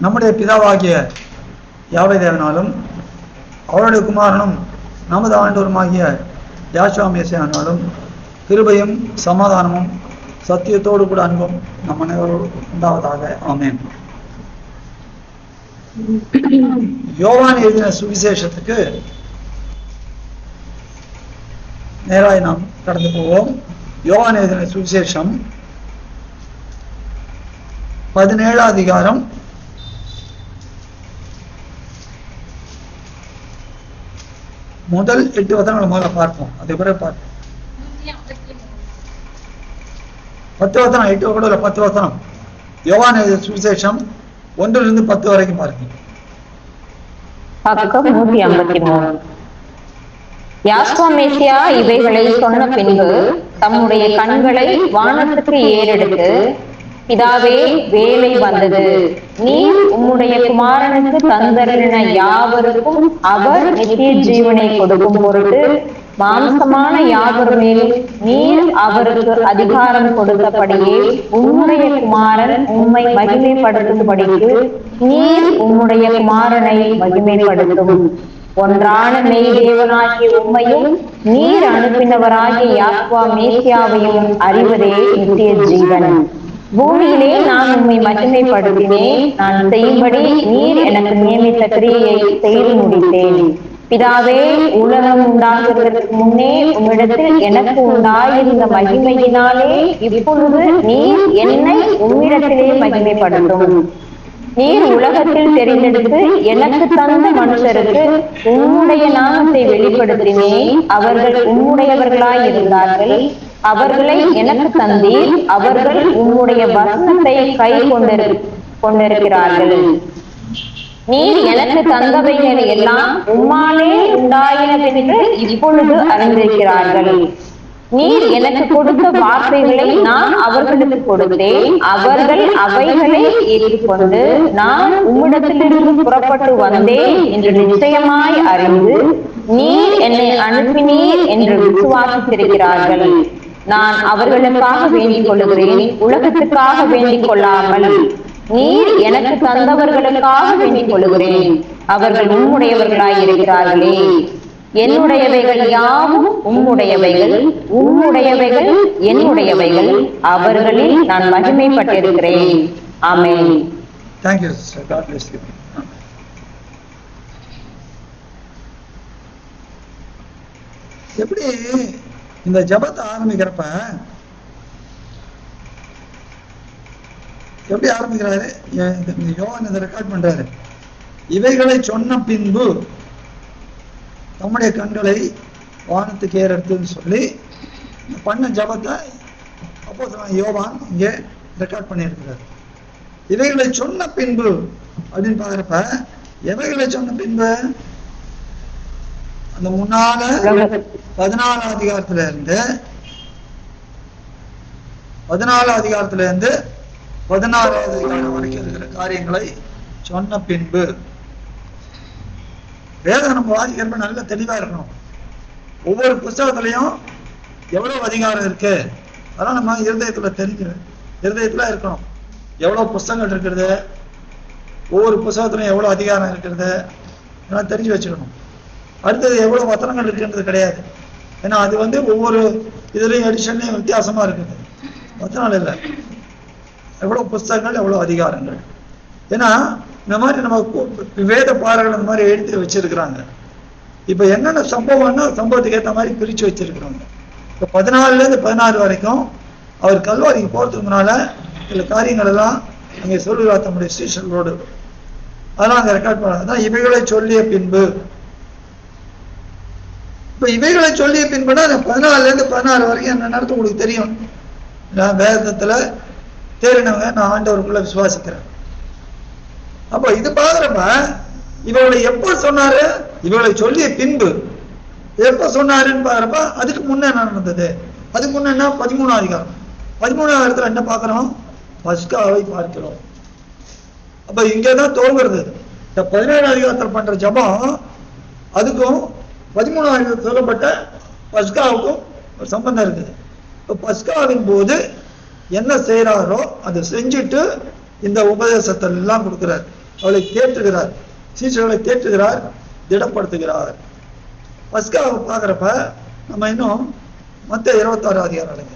நம்முடைய பிதாவாகிய யாவை தேவனாலும் அவருடைய குமாரனும் நமது ஆண்டவருமாகிய யாஷுவா மேசியானாலும் கிருபையும் சமாதானமும் சத்தியத்தோடு கூட அன்பும் நம் அனைவரோடு உண்டாவதாக. ஆமென். யோவான் எழுதின சுவிசேஷத்துக்கு நேராக நாம் கடந்து போவோம். யோவான் எழுதின சுவிசேஷம் 17ஆம் அதிகாரம் முதல் 8 வசனங்களை முதல்ல பார்ப்போம். அதுக்கு பிறகு பார்ப்போம். 10 வசனம், 8 கூட 10 வசனம். யோவான் எழுதின சுவிசேஷம் 1-10 வரைக்கும் பாருங்க. பக்கம் 153. யாஷ்வா மேசியா இவைகளை சொன்ன பின்பு தம்முடைய கண்களை வானத்துக்கு ஏறெடுத்து, பிதாவே, வேலை வந்தது. நீர் உம்முடைய குமாரனுக்கு தந்தருளின யாவருக்கும் அவர் நித்திய ஜீவனை கொடுக்கும் பொருட்டு மாம்சமான யாவர் மேலும் நீர் அவருக்கு அதிகாரம் கொடுத்தபடியே உம்முடைய குமாரன் உம்மை மகிமைப்படுத்தும்படிக்கு நீர் உம்முடைய குமாரனை மகிமைப்படுத்தும். ஒன்றான மெய் தேவனாகிய உம்மையும் நீர் அனுப்பினவராகிய யாஷ்வா மேசியாவையும் அறிவதே நித்திய ஜீவன். பூமியிலே நான் உம்மை மகிமைப்படுத்தினேன். நான் செய்யும்படி நீர் எனக்கு நியமித்த கிரியையை செய்து முடித்தேன். பிதாவே, உலகம் உண்டாகிறதற்கு முன்னே உம்மிடத்தில் எனக்கு உண்டாயிருந்த மகிமையினாலே இப்பொழுது நீர் என்னை உம்மிடத்திலே மகிமைப்படுத்தும். நீர் உலகத்தில் தெரிந்தெடுத்து எனக்கு தந்த மனுஷருக்கு உம்முடைய நாமத்தை வெளிப்படுத்தினேன். அவர்கள் உம்முடையவர்களாய் இருந்தார்கள். அவர்களை எனக்கு தந்தீர். அவர்கள் உம்முடைய வசனத்தை கை கொண்டிருக்கிறார்கள். நீர் எனக்கு தந்தவைகள் எல்லாம் உம்மாலே உண்டாயினவென்று இப்பொழுது அறிந்திருக்கிறார்கள். நீர் எனக்கு கொடுத்த வார்த்தைகளை நான் அவர்களுக்கு கொடுத்தேன். அவர்கள் அவைகளை ஏற்றுக்கொண்டு நான் உம்மிடத்திலிருந்து புறப்பட்டு வந்தேன் என்று நிச்சயமாய் அறிந்து நீர் என்னை அனுப்பினீர் என்று விசுவாசித்திருக்கிறார்கள். நான் அவர்களுக்காக வேண்டிக் கொள்ளுகிறேன், உலகத்துக்காக வேண்டிக் கொள்ளாமல் நீர் எனக்கு தந்தவர்களுக்காக வேண்டிக் கொள்ளுகிறேன். அவர்கள் உம்முடையவர்களாய் இருக்கிறார்களே. என்னுடையவைகள் யாவும் உம்முடையவைகள், உம்முடையவைகள் என்னுடையவைகள். அவர்களில் நான் மகிமைப்பட்டிருக்கிறேன். ஆமென். Thank you, sister. God bless you. எப்படி இந்த ஜபத்தை ஆரம்பிக்கிறப்ப எப்படி ஆரம்பிக்கிறாரு? யோவான் இதை ரெக்கார்ட் பண்றாரு. இவைகளை சொன்ன பின்பு நம்முடைய கண்களை வானத்துக்கு ஏறெடுத்துன்னு சொல்லி பண்ண ஜபத்தை அப்போஸ்தலன் யோவான் இங்கே ரெக்கார்ட் பண்ணியிருக்கிறார். இவைகளை சொன்ன பின்பு அப்படின்னு பாக்குறப்ப எவைகளை சொன்ன பின்பு அந்த முன்னால 14ஆம் அதிகாரத்துல இருந்து 16ஆம் அதிகாரத்துல இருந்து 16ஆவது அதிகாரம் வரைக்கும் இருக்கிற காரியங்களை சொன்ன பின்பு. வேதம் நம்ம வாசிக்கிறப்ப நல்ல தெளிவா இருக்கணும். ஒவ்வொரு புஸ்தகத்திலையும் எவ்வளவு அதிகாரம் இருக்கு அதெல்லாம் நம்ம இருதயத்துல இருக்கணும். எவ்வளவு புஸ்தகங்கள் இருக்கிறது, ஒவ்வொரு புஸ்தகத்திலையும் எவ்வளவு அதிகாரம் இருக்கிறது இதெல்லாம் தெரிஞ்சு வச்சுக்கணும். அடுத்தது எவ்வளவு வசனங்கள் இருக்குன்றது கிடையாது. ஏன்னா அது ஒவ்வொரு இதுலையும் எடிஷன்லையும் வித்தியாசமா இருக்குது. வசனம் இல்லை, எவ்வளவு புஸ்தகங்கள் எவ்வளவு அதிகாரங்கள். ஏன்னா இந்த மாதிரி நம்ம வேத பாறைகள் இந்த மாதிரி எடுத்து வச்சிருக்கிறாங்க. இப்ப என்னென்ன சம்பவம்னா சம்பவத்துக்கு ஏற்ற மாதிரி பிரிச்சு வச்சிருக்கிறாங்க. இப்ப 14லேருந்து 16 வரைக்கும் அவர் கல்வாரிக்கு போறதுக்கு முன்னால சில காரியங்கள் எல்லாம் அங்கே சொல்லுகிறார் தம்முடைய ஸ்டேஷனோடு. அதெல்லாம் அங்க ரெக்கார்ட் பண்ணாங்க. அதான் இவைகளை சொல்லிய பின்பு. இப்ப இவைகளை சொல்லிய பின்புனா 14லேருந்து 16 வரைக்கும் என்ன நடத்த உங்களுக்கு தெரியும். நான் வேதத்துல தேறினவங்க, நான் ஆண்டவருக்குள்ள விசுவாசிக்கிறேன். அப்ப இது பாக்குறப்ப இவங்களை எப்ப சொன்னாரு? இவங்களை சொல்லிய பின்பு எப்ப சொன்னாருன்னு பாக்குறப்ப அதுக்கு முன்ன என்ன நடந்தது? அதுக்கு முன்ன 13ஆம் அதிகாரம். 13ஆம் இடத்துல என்ன பாக்குறோம்? பஸ்காவை பார்க்கிறோம். அப்ப இங்கதான் துவங்குறது. இந்த 17ஆம் அதிகாரத்தில் பண்ற ஜபம் அதுக்கும் 13ஆம் அதிகாரத்தில் சொல்லப்பட்ட பஸ்காவுக்கும் ஒரு சம்பந்தம் இருக்குது. இப்ப பஸ்காவின் போது என்ன செய்யறாரோ அதை செஞ்சுட்டு இந்த உபதேசத்தை எல்லாம் கொடுக்கிறார். அவளை தேற்றுகிறார், சீஷர்களை தேற்றுகிறார், திடப்படுத்துகிறார். பஸ்காவை பார்க்குறப்ப நம்ம இன்னும் மத்த 26 அதிகாரம் அடைங்க.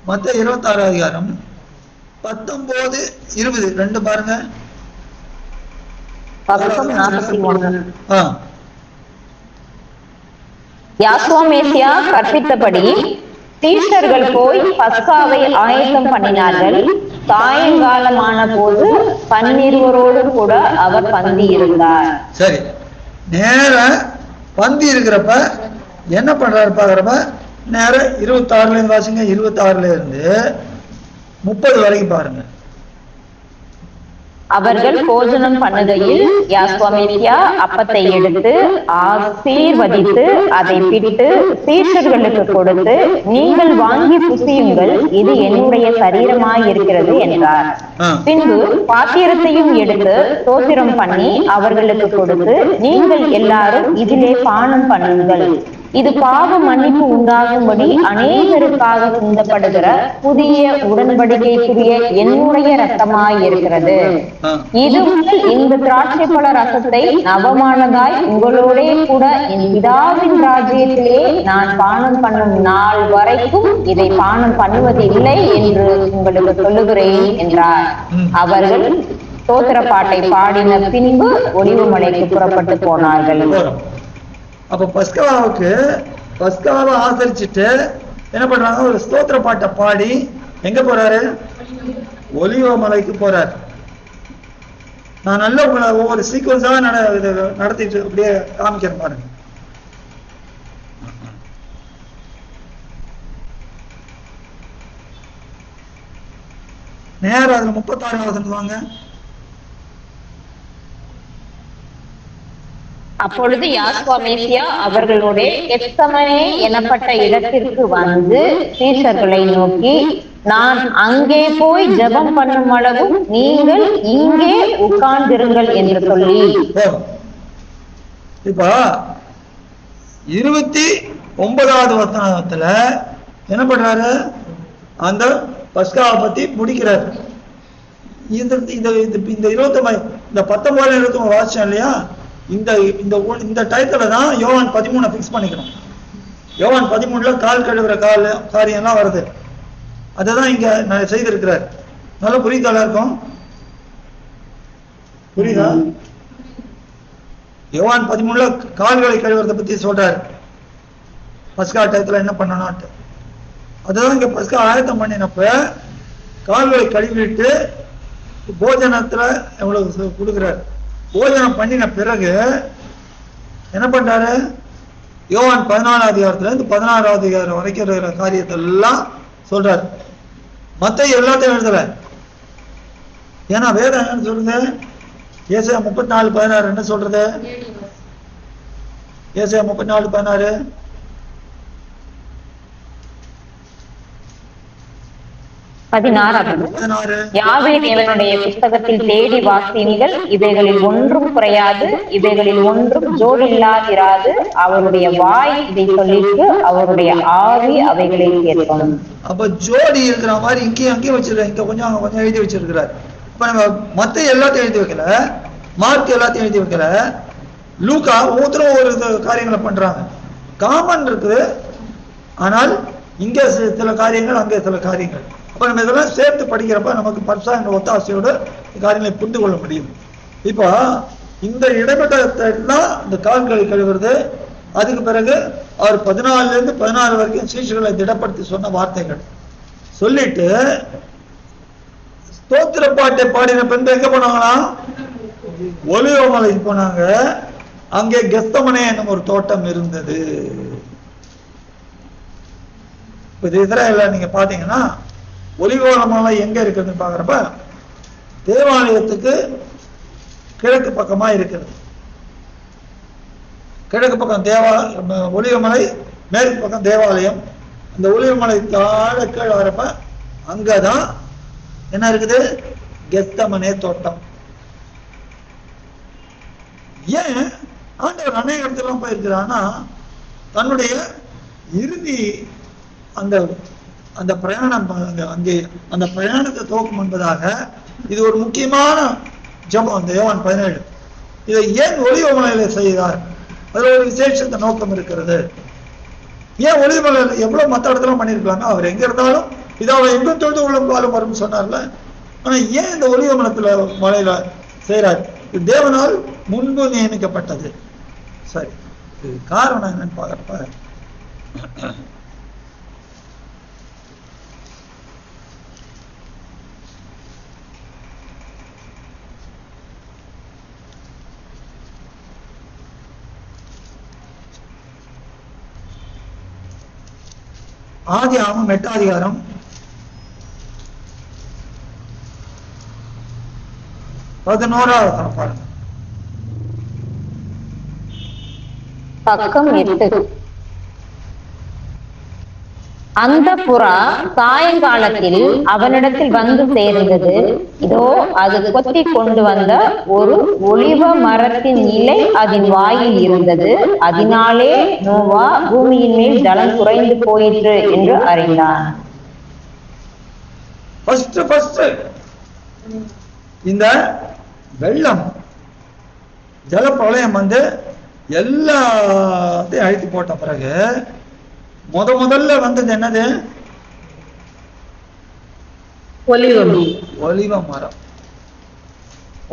மத்த 26 அதிகாரம் 19, 20 ரெண்டு பாருங்க. யாசுவா மேசியா கற்பித்தபடி சீஷர்கள் போய் பஸ்காவை ஆயத்தம் பண்ணினார்கள். சாயங்காலமான போது 12 கூட அவர் பந்தி இருந்தார். சரி, நேர பந்தி இருக்கிறப்ப என்ன பண்றாரு பாக்குறப்ப நேர 26 இருந்து வாசிங்க. 26 இருந்து 30 வரைக்கும் பாருங்க. அவர்கள் போஜனம் பண்ணுகையில் யாசுவா மேசியா அப்பத்தை எடுத்து ஆசீர்வதித்து அதை பிட்டு சீஷர்களுக்கு கொடுத்து, நீங்கள் வாங்கி புசியுங்கள், இது என்னுடைய சரீரமாய் இருக்கிறது என்றார். பின்பு பாத்திரத்தையும் எடுத்து ஸ்தோத்திரம் பண்ணி அவர்களுக்கு கொடுத்து, நீங்கள் எல்லாரும் இதிலே பானம் பண்ணுங்கள், இது பாவ மன்னிப்பு உண்டாகும்படி அநேகருக்காக சிந்தப்படுகிற புதிய உடன்படிக்கைக்குரிய என்னுடைய ரத்தமாய் இருக்கிறது. இது இந்த திராட்சை பழ ரசத்தை நவமானதாய் உங்களோட கூட என் பிதாவின் ராஜ்யத்திலே நான் பானம் பண்ணும் நாள் வரைக்கும் இதை பானம் பண்ணுவதில்லை என்று உங்களுக்கு சொல்லுகிறேன் என்றார். அவர்கள் ஸ்தோத்திர பாட்டை பாடின பின்பு ஒலிவமலைக்கு புறப்பட்டு போனார்கள். அப்ப பஸ்காவை ஆசரிச்சுட்டு என்ன பண்றாங்க, ஒரு ஸ்தோத்திர பாட்டை பாடி எங்க போறாரு, ஒலிவ மலைக்கு போறாரு. நான் நல்ல உங்களை ஒவ்வொரு சீக்வன்ஸா நடத்திட்டு அப்படியே காமிக்கிறேன் பாருங்க. நேரம் அதுல 36 வாங்க. அப்பொழுது யாசுவா மேசியா அவர்களோட கெத்சமனே எனப்பட்ட இடத்திற்கு வந்து சீஷர்களை நோக்கி, நான் அங்கே போய் ஜெபம் பண்ணும் அளவு நீங்கள் இங்கே உட்கார்ந்திருங்கள் என்று சொல்லி. இப்ப 29வது வசனத்துல என்ன பண்றாரு, அந்த பஸ்காவை பத்தி முடிக்கிறாரு. இந்த 19 வாசிச்சோம் இல்லையா, இந்த டைத்துல தான் யோவான் 13 பிக்ஸ் பண்ணிக்கணும். யோவான் 13 கால் கழுவுற காரியம்லாம் வருது. அதுதான் இங்க செய்திருக்கிறார். நல்ல புரியுதா இருக்கும், புரியுதா? யோவான் 13 கால்களை கழுவுறதை பத்தி சொல்றாரு. பஸ்கா டயத்துல என்ன பண்ணணும், அதுதான் இங்க பஸ்கா ஆயத்தம் பண்ணினப்ப கால்களை கழுவிட்டு போஜனத்துல எவ்வளவு கொடுக்குறாரு. போஜனம் பண்ணின பிறகு என்ன பண்றாரு, யோவான் 14 அதிகாரத்துல இருந்து 16 அதிகாரம் வரைக்கும் இருக்கிற காரியத்தை எல்லாம் சொல்றாரு. மத்த எல்லாத்தையும் எழுதல, ஏன்னா வேதம் என்ன சொல்றது, ஏசாயா 34:16 என்ன சொல்றது, ஏசாயா 34:16 16 யாவே தேவனுடைய புஸ்தகத்தில் தேடி வாசியுங்கள், இவைகளில் ஒன்றும் குறையாது, இவைகளில் ஒன்றும் ஜோடி இல்லாதிராது. அவருடைய வாய் இதை சொல்லிட்டு அவருடைய ஆவி அவைகளை கேட்கும். அப்ப ஜோடி இருக்கிற மாதிரி இங்கேயும் அங்கேயும் வச்சிருக்காரு, இங்க கொஞ்சம் கொஞ்சம் எழுதி வச்சிருக்கிறார். இப்ப நம்ம மத்த எல்லாத்தையும் எழுதி வைக்கல, மார்க் எல்லாத்தையும் எழுதி வைக்கல, லூக்கா ஒவ்வொருத்தரும் ஒரு காரியங்களை பண்றாங்க. காமன் இருக்குது, ஆனால் இங்க சில காரியங்கள் அங்கே சில காரியங்கள். அப்ப நம்ம இதெல்லாம் சேர்த்து படிக்கிறப்ப நமக்கு பரிசா என்ற ஒத்தாசையோடு காரியங்களை புரிந்து கொள்ள முடியும். இப்போ இந்த இடைப்பட்டதான் இந்த கால்களை கழுவுறது. அதுக்கு பிறகு அவர் 14 இருந்து 16 வரைக்கும் சீஷர்களை திடப்படுத்தி சொன்ன வார்த்தைகள் சொல்லிட்டு ஸ்தோத்திர பாட்டை பாடின பின்பு எங்க போனாங்களா, ஒலிவ மலைக்கு போனாங்க. அங்கே கெத்சமனே என்னும் ஒரு தோட்டம் இருந்தது. இப்ப இஸ்ரேல்ல நீங்க பாத்தீங்கன்னா ஒலிவ மலை எங்க இருக்குதுன்னு பாக்குறப்ப தேவாலயத்துக்கு கிழக்கு பக்கமா இருக்கிறது. கிழக்கு பக்கம் ஒலிவமலை, மேற்கு பக்கம் தேவாலயம். அந்த ஒலிவமலை கீழே வரப்ப அங்கதான் என்ன இருக்குது, கெத்சமனே தோட்டம். ஏன் ஆண்டவர் அநேக இடத்துலாம் போயிருக்கிறான்னா தன்னுடைய இறுதி அந்த அந்த பிரயாணம் அங்கே அந்த பிரயாணத்தை துவக்கும் என்பதாக இது ஒரு முக்கியமான ஜெபம். அந்த யோவான் 17 இதை ஏன் ஒலிவமலையில செய்தார்? அதுல ஒரு விசேஷத்த நோக்கம் இருக்கிறது. ஏன் ஒலிவமலையில எவ்வளவு மற்ற இடத்துல பண்ணியிருக்கலாங்க, அவர் எங்க இருந்தாலும் இதாவை எங்கும் தொழுது உள்ள காலம் வரும்னு சொன்னார்ல. ஆனா ஏன் இந்த ஒலிவமலத்துல மலையில செய்யறாரு? இது தேவனால் முன்பு நியமிக்கப்பட்டது. சரி, இது காரணம் என்னன்னு பார்க்கறப்ப ஆதியாகமம் 8ஆம் அதிகாரம் 11ஆவது வசனம் பாருங்க. பக்கம் 8. அந்த புறா சாயங்காலத்தில் அவனிடத்தில் வந்து சேர்ந்தது. இதோ அது கொத்தி கொண்டு வந்த ஒரு ஒலிவ மரத்தின் இலை அதன் வாயில் இருந்தது. அதனாலே நோவா பூமியின் மேல் ஜலம் குறைந்து போயிற்று என்று அறிந்தான். இந்த வெள்ளம் ஜலப்பிரளயம் வந்து எல்லாத்தையும் அழித்து போட்ட பிறகு முதல்ல வந்தது என்னது? ஒலிவ மரம்.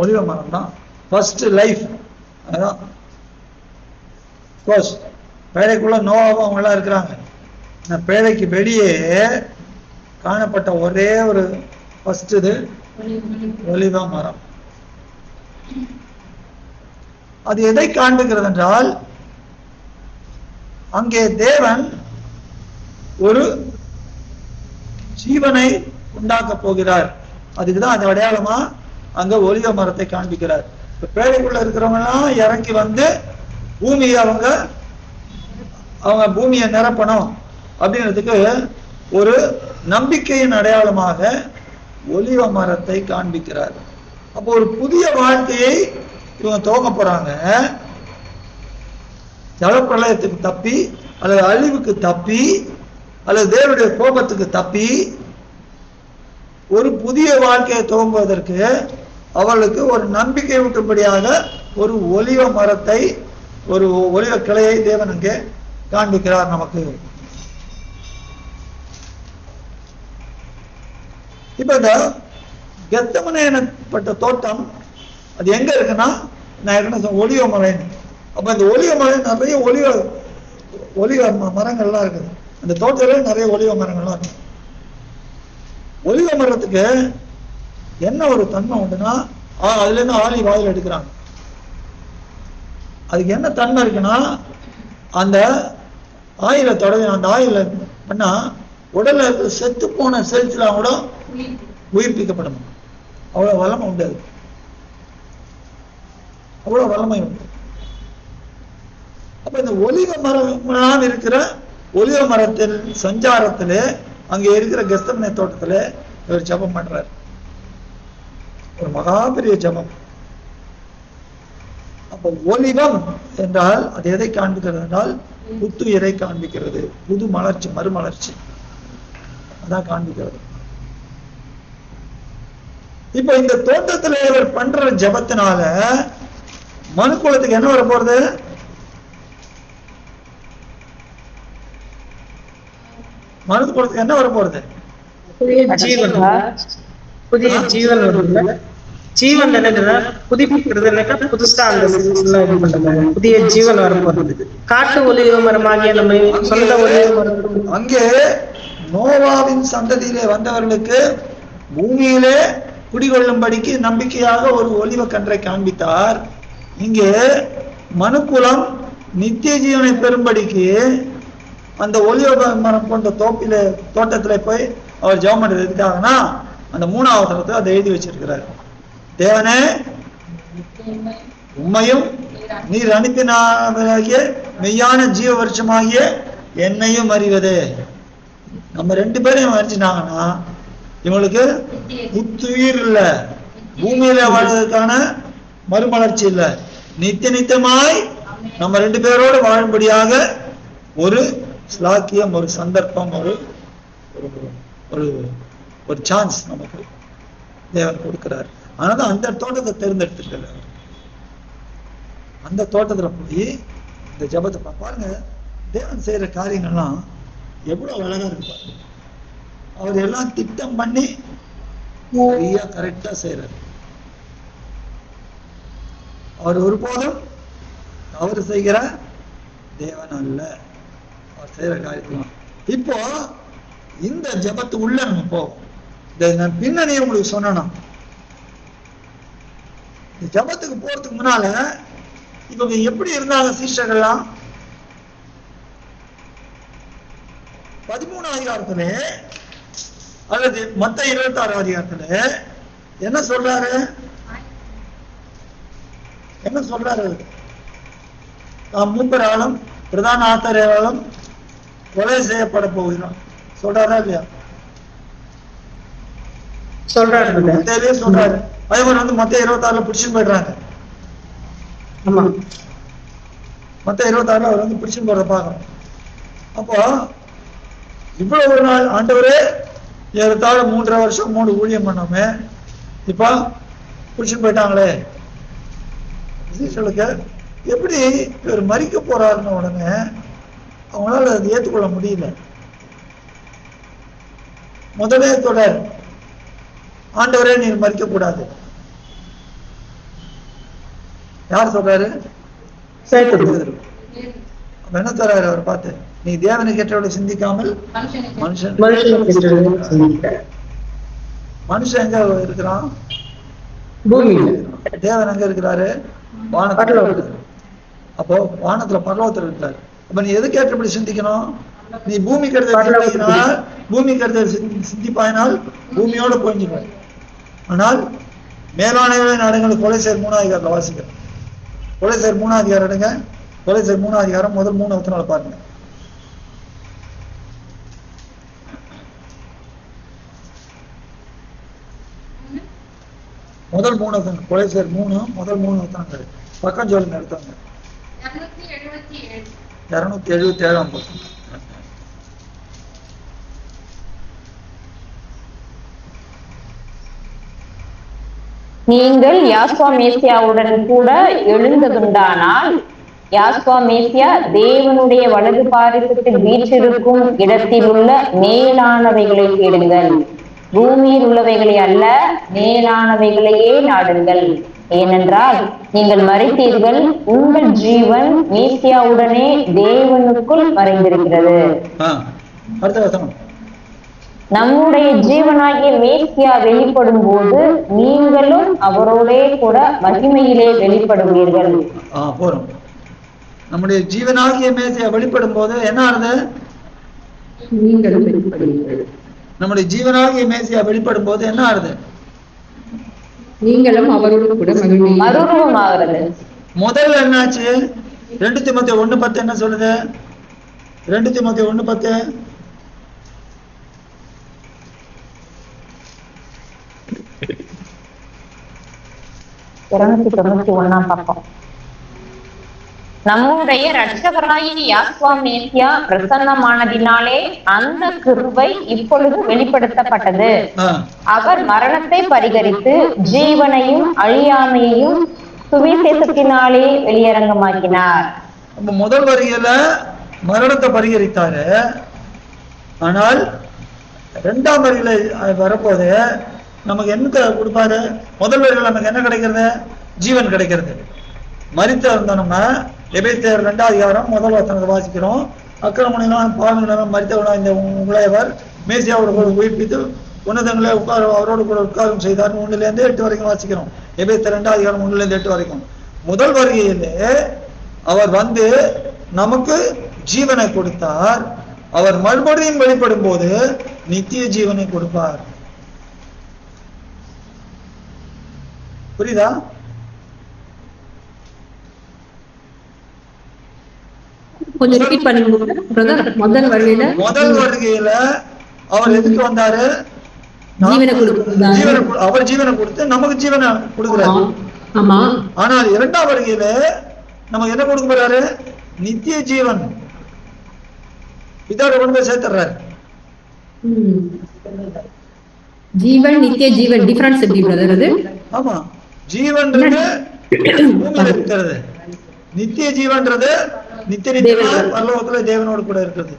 ஒலிவ மரம் தான் ஃபர்ஸ்ட் லைஃப். அதான் பேழைக்குள்ள நோவாவும் அவங்க எல்லாம் இருக்கிறாங்க. இந்த பேழைக்கு வெளியே காணப்பட்ட ஒரே ஒரு ஃபர்ஸ்ட் இது ஒலிவ மரம். அது எதை காண்பிக்கிறது என்றால், அங்கே தேவன் ஒரு ஜீவனை உண்டாக்க போகிறார். அதுக்குதான் அந்த அடையாளமா அங்க ஒலிவ மரத்தை காண்பிக்கிறார். பேழைக்குள்ள இருக்கிறவங்க எல்லாம் இறங்கி வந்து பூமியை அவங்க பூமியை நிரப்பணும் அப்படின்றதுக்கு ஒரு நம்பிக்கையின் அடையாளமாக ஒலிவ மரத்தை காண்பிக்கிறார். அப்போ ஒரு புதிய வாழ்க்கையை இவங்க துவங்க போறாங்க. ஜலப்பிரளயத்துக்கு தப்பி அல்லது அழிவுக்கு தப்பி அல்லது தேவனுடைய கோபத்துக்கு தப்பி ஒரு புதிய வாழ்க்கையை துவங்குவதற்கு அவர்களுக்கு ஒரு நம்பிக்கை ஊட்டும்படியாக ஒரு ஒலிவ மரத்தை, ஒரு ஒலிவ கிளையை தேவன் அங்கே காண்பிக்கிறார் நமக்கு. இப்ப இந்த கெத்செமனே எனப்பட்ட தோட்டம் அது எங்க இருக்குன்னா, நான் என்ன ஒலிவ மலை. அப்ப இந்த ஒலிவ மலை நிறைய ஒலிவ மரங்கள்லாம் இருக்குது. அந்த தோட்டத்துல நிறைய ஒலிவ மரங்கள்லாம் இருக்கு. ஒலிவ மரத்துக்கு என்ன ஒரு தன்மை உண்டுன்னா, அதுல இருந்து ஆலிவ் ஆயில் எடுக்கிறாங்க. அதுக்கு என்ன தன்மை இருக்குன்னா, அந்த ஆயில தொடங்கி அந்த ஆயில பண்ணா உடல்ல செத்து போன செல்ஸ்லாம் கூட உயிர்ப்பிக்கப்படும். அவ்வளவு வல்லமை உண்டு, அது அவ்வளவு வல்லமை உண்டு. அப்ப இந்த ஒலிவ மரம் இருக்கிற ஒலிவ மரத்தின் சஞ்சாரத்திலே அங்கே இருக்கிற கெத்செமனே தோட்டத்துல இவர் ஜெபம் பண்றார். ஒரு மகாபெரிய ஜெபம். அப்ப ஒலிவம் என்றால் அது எதை காண்பிக்கிறது என்றால் புத்துயிரை காண்பிக்கிறது. புது மலர்ச்சி, மறுமலர்ச்சி அதான் காண்பிக்கிறது. இப்ப இந்த தோட்டத்துல இவர் பண்ற ஜெபத்தினால மனு குலத்துக்கு என்ன வர போறது? மனு குலத்துக்கு என்ன வர போறது? புதிய ஜீவன் வருது. ஜீவன் புதுப்பிக்கிறது, புதுசா புதிய ஜீவன் வரப்போறது. காட்டு ஒலிவ மரமாகிய நம்ம சொந்த ஒலிவ மரம். அங்கே நோவாவின் சந்ததியிலே வந்தவர்களுக்கு பூமியிலே குடிகொள்ளும்படிக்கு நம்பிக்கையாக ஒரு ஒலிவ கன்றை காண்பித்தார். இங்கே மனுக்குலம் நித்திய ஜீவனை பெறும்படிக்கு அந்த ஒலிவ மரம் கொண்ட தோட்டத்துல போய் அவர் ஜெபம் பண்றது எதுக்காகனா, அந்த 3ஆவது வசனத்தை அதை எழுதி வச்சிருக்கிறார். தேவனே, உம்மையும் நீர் அனுப்பினாகிய மெய்யான ஜீவ வருஷமாகிய என்னையும் அறிவது. நம்ம 2 பேரையும் அறிஞ்சினாங்கன்னா இவங்களுக்கு புத்துயிர் இல்ல, பூமியில வாழ்வதற்கான மறுமலர்ச்சி இல்ல. நித்தியமாய் நம்ம 2 பேரோடு வாழும்படியாக ஒரு ஸ்லாக்கியம், ஒரு சந்தர்ப்பம், ஒரு சான்ஸ் நமக்கு தேவன் கொடுக்கிறார். அதனால அந்த தோட்டத்தை தேர்ந்தெடுத்துருக்காரு. அந்த தோட்டத்துல போய் இந்த ஜபத்தை பாருங்க. தேவன் செய்யற காரியங்கள்லாம் எவ்வளவு அழகா இருக்கு பாருங்க. அவர் எல்லாம் திட்டம் பண்ணி கரெக்டா செய்யறாரு. அவர் ஒருபோதும் அவர் செய்கிற தேவன் அல்ல. அவர் செய்யற காரியம். இப்போ இந்த ஜபத்து உள்ள நம்ம போவோம். நான் பின்னணியை உங்களுக்கு சொன்னா, இந்த ஜபத்துக்கு போறதுக்கு முன்னால இவங்க எப்படி இருந்தாங்க சீஷர்கள்லாம்? 13 அதிகாரத்துல அல்லது மத்த 26 அதிகாரத்துல என்ன சொல்றாரு? நாம் மூப்பராலும் பிரதான ஆசாரியராலும் கொலை செய்யப்பட போகிறோம் சொல்றாரா இல்லையா? சொல்றாரு. அதே மாதிரி வந்து மத்த 26 பிடிச்சுன்னு போயிடுறாங்க. மத்த 26 அவர் வந்து பிடிச்சுன்னு போறத பாக்குறோம். அப்போ இவ்வளவு ஒரு நாள் ஆண்டவரே ஏறத்தாழ 3.5 வருஷம் 3 ஊழியம் பண்ணோமே, இப்ப பிடிச்சுன்னு போயிட்டாங்களே. சீஷர்களுக்கு எப்படி இவர் மறிக்க போறாருன்னு உடனே அவங்களால அதை ஏற்றுக்கொள்ள முடியல. முதலே தொடர், ஆண்டவரே நீர் மறிக்க கூடாது. யார் சொல்றாரு? என்ன சொல்றாரு அவர் பார்த்து? நீ தேவனை கேட்டவளை சிந்திக்காமல் மனுஷன் எங்க இருக்கிறான்? தேவன் எங்க இருக்கிறாரு? வானத்துல. அப்போ வானத்துல பரலோகத்துல இருக்கிறாரு. அப்ப நீ எது கேட்டபடி சிந்திக்கணும்? நீ பூமி கருதல் சிந்திப்பாயினால் பூமியோட போயிடுவாய். ஆனால் மேலானவை நாடுகளுக்கு கொலை செய்ய 3ஆம் அதிகாரத்தில் வாசிக்கிறேன். கொலை செய்ய 3ஆம் அதிகாரம் எடுங்க. கொலை செய்ய 3ஆம் அதிகாரம் முதல் 3 வசனங்களை பாருங்க. முதல் 3 வசனம். கொலை செய்ய 3 முதல் 3 வசனங்கள் பக்கம் சொல்லுங்க. எடுத்தாங்க 277ஆம் பக்கம். நீங்கள் யாஸ்வா மேசியாவுடன் கூட எழுந்ததுண்டானால் யாஸ்வா மேசியா தேவனுடைய வலது பாரிசத்தில் வீற்றிருக்கும் இடத்தில் உள்ள மேலானவைகளை தேடுங்கள், பூமியில் உள்ளவைகளை அல்ல, மேலானவைகளையே நாடுங்கள். ஏனென்றால் நீங்கள் மரித்தீர்கள், உங்கள் ஜீவன் மேசியாவுடனே தேவனுக்குள் மறைந்திருக்கிறது. நம்முடைய ஜீவனாகிய மேசியா வெளிப்படும் போது நீங்களும் அவரோடே கூட மகிமையிலே வெளிப்படுவீர்கள். நம்முடைய ஜீவனாகிய மேசியா வெளிப்படும் போது என்ன ஆகுது? நீங்களும் வெளிப்படுவீர்கள். நம்முடைய ஜீவனாகிய மேசியா வெளிப்படும் போது என்ன ஆகுது? நீங்களும் அவரோடு கூட மறுரூபமாகிறது. முதல்ல என்னாச்சு? 2 தீமோத்தேயு 1:10 என்ன சொல்லுது? 2 தீமோத்தேயு 1:10 291 பக்கம். நம்முடைய இரட்சகராகிய யாஸ்வா மேசியா பிரசன்னமானதினாலே அந்த கிருபை இப்பொழுது வெளிப்படுத்தப்பட்டது. அவர் மரணத்தை பரிகரித்து ஜீவனையும் அழியாமையையும் சுவிசேஷத்தினாலே வெளியரங்கமாக்கினார். முதல் வரியில மரணத்தை பரிகரித்தாரு. ஆனால் 2ஆம் வரியில வரப்போது நமக்கு என்ன கொடுப்பாரு? முதல் வரியில நமக்கு என்ன கிடைக்கிறது? ஜீவன் கிடைக்கிறது. மரித்த இருந்த நம்ம எபேசியர் 2ஆம் அதிகாரம் முதல் வசனத்தை வாசிக்கிறோம். அக்கிரமணிகளான பாவங்களான மரித்தவர்களான இந்த உங்களையவர் மேசியாவோடு கூட உயிர்ப்பித்து உன்னதங்களை அவரோடு கூட உட்காரம் செய்தார். 1-8 வரைக்கும் வாசிக்கிறோம். எபேசியர் 2ஆம் அதிகாரம் 1-8 வரைக்கும். முதல் வருகையிலே அவர் வந்து நமக்கு ஜீவனை கொடுத்தார். அவர் மறுபடியும் வெளிப்படும் போது நித்திய ஜீவனை கொடுப்பார். புரியுதா? கொஞ்சம் ரிப்பீட் பண்ணுங்க பிரதர். முதல் வருகையில அவர் எதுக்கு வந்தாரு? அவர் ஜீவனை கொடுத்து நமக்கு ஜீவனை கொடுக்கிறார். ஆமா. ஆனால் இரண்டாம் வருகையில நமக்கு என்ன கொடுக்க போறாரு? நித்திய ஜீவன். பிதாவோட கொண்டு போய் சேர்த்துறாரு. ஜீவன் நித்திய ஜீவன் டிஃபரன்ஸ் எப்படி பிரதர் அது? ஆமா, ஜீவன்றது பூமியில இருக்கிறது, நித்திய ஜீவன்றது நித்திய நித்தியமா பரலோகத்துல தேவனோடு கூட இருக்கிறது.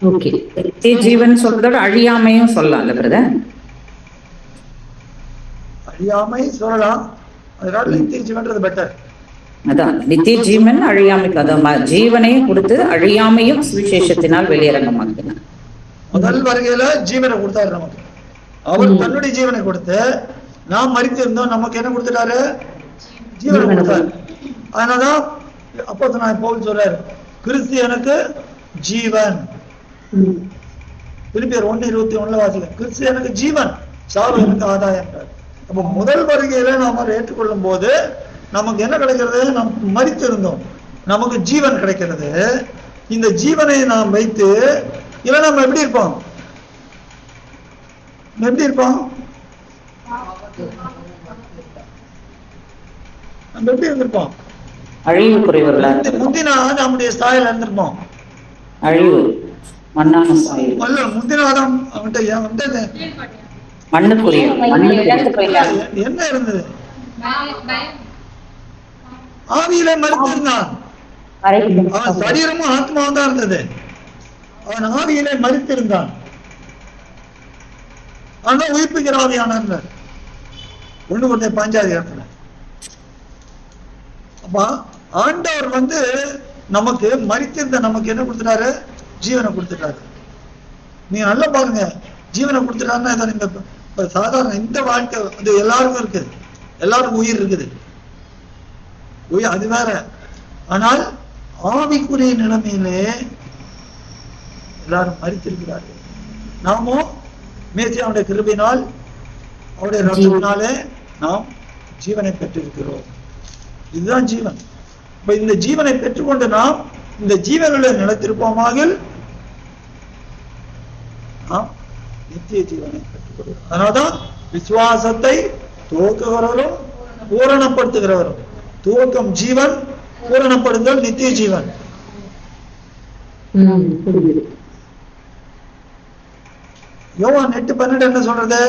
ஓகே, நித்திய ஜீவன் சொல்றதோட அழியாமையும் சொல்லலாம்ல பிரதர்? அழியாமை சொல்லலாம், அதனால நித்திய ஜீவன்றது பெட்டர். அதான் நித்திய ஜீவன் அழியாமைக்கு, அதான் ஜீவனையும் கொடுத்து அழியாமையும் சுவிசேஷத்தினால் வெளியரங்கமாக்கினார். முதல் வருகையில ஜீவனை கொடுத்தாரு நமக்கு. அவர் தன்னுடைய ஜீவனை கொடுத்து, நாம் மரித்து இருந்தோம், நமக்கு என்ன கொடுத்துட்டாரு? ஜீவனை கொடுத்தாரு. அதனாலதான் அப்போ நான் பவுல் சொல்றாரு, கிறிஸ்து எனக்கு ஜீவன். பிலிப்பியர் 1:21 வாசிக்க, கிறிஸ்து எனக்கு ஜீவன், சாவு எனக்கு ஆதாயம். அப்ப முதல் வருகையில நாம ஏற்றுக்கொள்ளும் போது நமக்கு என்ன கிடைக்கிறது? நாம் மரித்து இருந்தோம், நமக்கு ஜீவன் கிடைக்கிறது. இந்த ஜீவனை நாம் வைத்து இல்ல நம்ம எப்படி இருப்போம்? எப்படி இருப்போம்? நம்ம எப்படி இருந்திருப்போம்? அழிவு குறைவர்களா முந்தினா நம்முடைய ஸ்தாயில இருந்திருப்போம். அழிவு மண்ணான சாயல் அல்ல, முந்தினாதான் அவன்கிட்ட வந்து மண்ணுக்குரிய என்ன இருந்தது? ஆவியில மரித்திருந்தான். அவன் சரீரமும் ஆத்மாவும் தான் இருந்தது. அவன் ஆவியிலே மரித்திருந்தான். ஆனா உயிர்ப்பிக்கிற ஆவியானார் 1:15. அப்ப ஆண்டவர் வந்து நமக்கு மரித்திருந்த நமக்கு என்ன கொடுத்துட்டாரு? ஜீவனை கொடுத்துட்டாரு. நீங்க நல்லா பாருங்க, ஜீவனை கொடுத்துட்டாருன்னா இந்த சாதாரண இந்த வாழ்க்கை அது எல்லாருக்கும் இருக்குது, எல்லாருக்கும் உயிர் இருக்குது, உயிர் அது வேற. ஆனால் ஆவிக்குரிய நிலைமையிலே எல்லாரும் மரித்திருக்கிறார்கள். நாமும் மேசியாவுடைய கிருபையினால் அவருடைய ரத்தத்தினாலே நாம் ஜீவனை பெற்றிருக்கிறோம். இதுதான் ஜீவன். இப்ப இந்த ஜீவனை பெற்றுக்கொண்டு நாம் இந்த ஜீவனிலே நிலைத்திருப்போமாக நாம் நித்திய ஜீவனை பெற்றுக்கொள்வோம். அதனால்தான் விசுவாசத்தை துவக்குகிறவரும் பூரணப்படுத்துகிறவரும். துவக்கம் ஜீவன், பூரணப்படுதல் நித்திய ஜீவன். யோவான் 8:12 என்ன சொல்றது?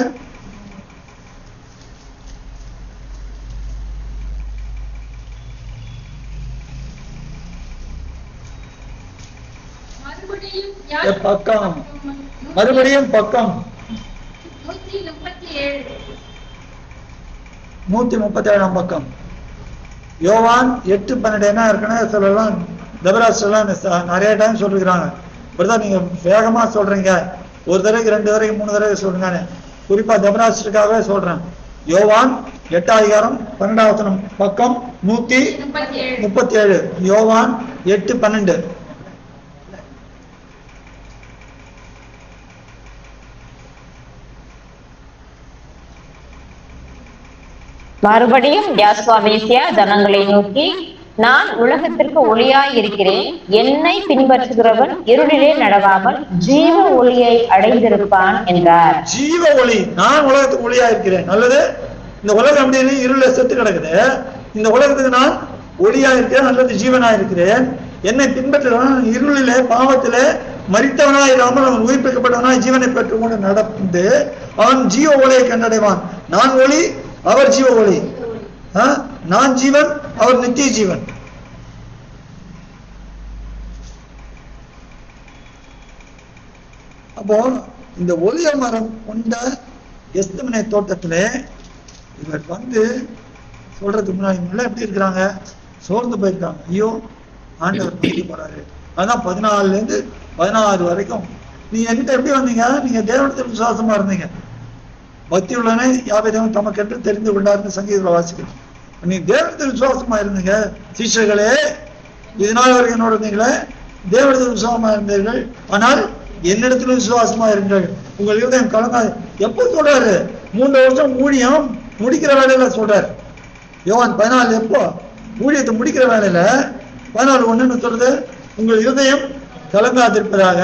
பக்கம் மறுபடியும் பக்கம் 137 பக்கம். யோவான் 8:12 என்ன இருக்குன்னு சொல்லலாம். தபராஸ்லாம் நிறைய டைம் சொல்லிருக்கிறாங்க. இப்படிதான் நீங்க வேகமா சொல்றீங்க, ஒரு தடவைக்கு 2 தடவைக்கு 3 தடவை சொல்லுங்க. குறிப்பா தபராஸ்டுக்காகவே சொல்றேன். யோவான் 8:12 பக்கம் 137. யோவான் 8:12. மறுபடியும் யாஸ்வாமேசியா ஜனங்களை நோக்கி, நான் உலகத்திற்கு ஒளியாய் இருக்கிறேன், என்னை பின்பற்றுகிறவன் இருளிலே நடவாமல் ஜீவ ஒளியை அடைந்திருப்பான் என்றார். ஜீவ ஒளி, நான் உலகத்துக்கு ஒளியா இருக்கிறேன். நல்லது, இந்த உலகம் அப்படின்னு இருள செத்து கிடக்குது, இந்த உலகத்துக்கு நான் ஒளியா இருக்கிறேன், அல்லது ஜீவனா இருக்கிறேன். என்னை பின்பற்றுகிறவன் இருளிலே பாவத்திலே மரித்தவனாய் இல்லாமல் அவன் உயிர்ப்பிக்கப்பட்டவனாய் ஜீவனை பெற்றுக்கொண்டு நடந்து அவன் ஜீவ ஒளியை கண்டடைவான். நான் ஒளி, அவர் ஜீவ ஒளி. நான் ஜீவன், அவர் நித்திய ஜீவன். அப்போ இந்த ஒளிய மரம் கொண்ட கெத்செமனே தோட்டத்திலே இவர் வந்து சொல்றதுக்கு முன்னாடி எப்படி இருக்கிறாங்க? சோர்ந்து போயிருக்காங்க. ஐயோ, ஆண்டவர் மறிக்க போறாரு. அதான் 14 16 வரைக்கும் நீங்க என்கிட்ட எப்படி வந்தீங்க? நீங்க தேவனத்தில் விசுவாசமா இருந்தீங்க. பக்தி உள்ளனே யாவை தேவன் தமக்கென்று தெரிந்து கொண்டாருன்னு சங்கீதத்தில் வாசிக்கிறோம். நீ தேவனத்தில் விசுவாசமா இருந்தீங்க சீஷர்களே, இதனால வரைக்கும் என்னோட இருந்தீங்களே, தேவனத்தில் விசுவாசமா இருந்தீர்கள், ஆனால் என்னிடத்திலும் விசுவாசமா இருங்கள், உங்கள் இருதயம் கலங்காது. எப்போ சொல்றாரு? 3 வருஷம் ஊழியம் முடிக்கிற வேலையில சொல்றாரு. யோவான் 14 எப்போ ஊழியத்தை முடிக்கிற வேலையில 14:1 சொல்றது, உங்கள் இருதயம் கலங்காதிருப்பதாக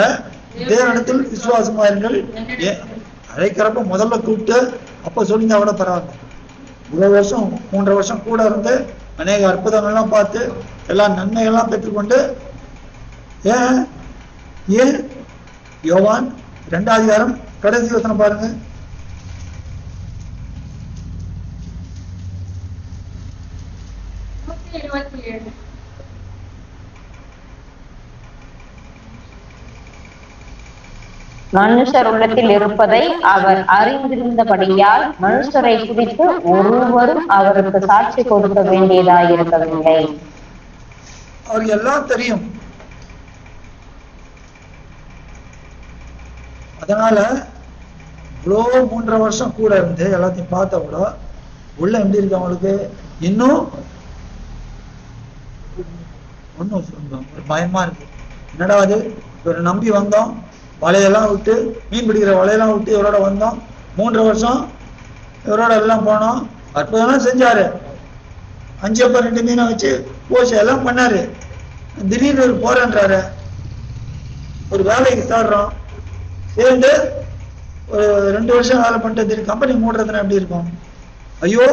தேவனிடத்தில் விசுவாசமா இருங்கள். அழைக்கிறப்ப முதல்ல கூப்பிட்டு அப்ப சொல்லிங்க, அவட பரவாயில்ல. இவ்வளவு வருஷம் 3.5 வருஷம் கூட இருந்து அநேக அற்புதங்கள்லாம் பார்த்து எல்லா நன்மைகள்லாம் பெற்றுக்கொண்டு ஏன் ஏன் யோவான் 2ஆம் அதிகாரம் கடைசி வசனம் பாருங்க. மனுஷர் உள்ளத்தில் இருப்பதை அவர் அறிந்திருந்தபடியால் மனுஷரை குறித்து ஒருவரும் அவருக்கு சாட்சி கொடுக்க வேண்டியதாயிருக்கவில்லை. அவருக்கு எல்லாம் தெரியும். அதனால இவ்வளோ 3.5 வருஷம் கூட இருந்து எல்லாத்தையும் பார்த்த கூட உள்ள எப்படி இருக்கு அவங்களுக்கு இன்னும் ஒன்றும் ஒரு பயமா இருக்கு. என்னடா அது, ஒரு நம்பி வந்தோம், வலையெல்லாம் விட்டு மீன் பிடிக்கிற வலையெல்லாம் விட்டு இவரோட வந்தோம், 3.5 வருஷம் இவரோட எல்லாம் போனோம், அற்புதம்லாம் செஞ்சாரு, 5 அப்ப 2 மீனை வச்சு போச்சு எல்லாம் பண்ணாரு. திடீர்னு ஒரு போறேன்றாரு, ஒரு வேலைக்கு சேர்றோம், சேர்ந்து ஒரு 2 வருஷம் வேலை பண்ணிட்டு திடீர் கம்பெனி மூடுறதுன்னா எப்படி இருக்கும்? ஐயோ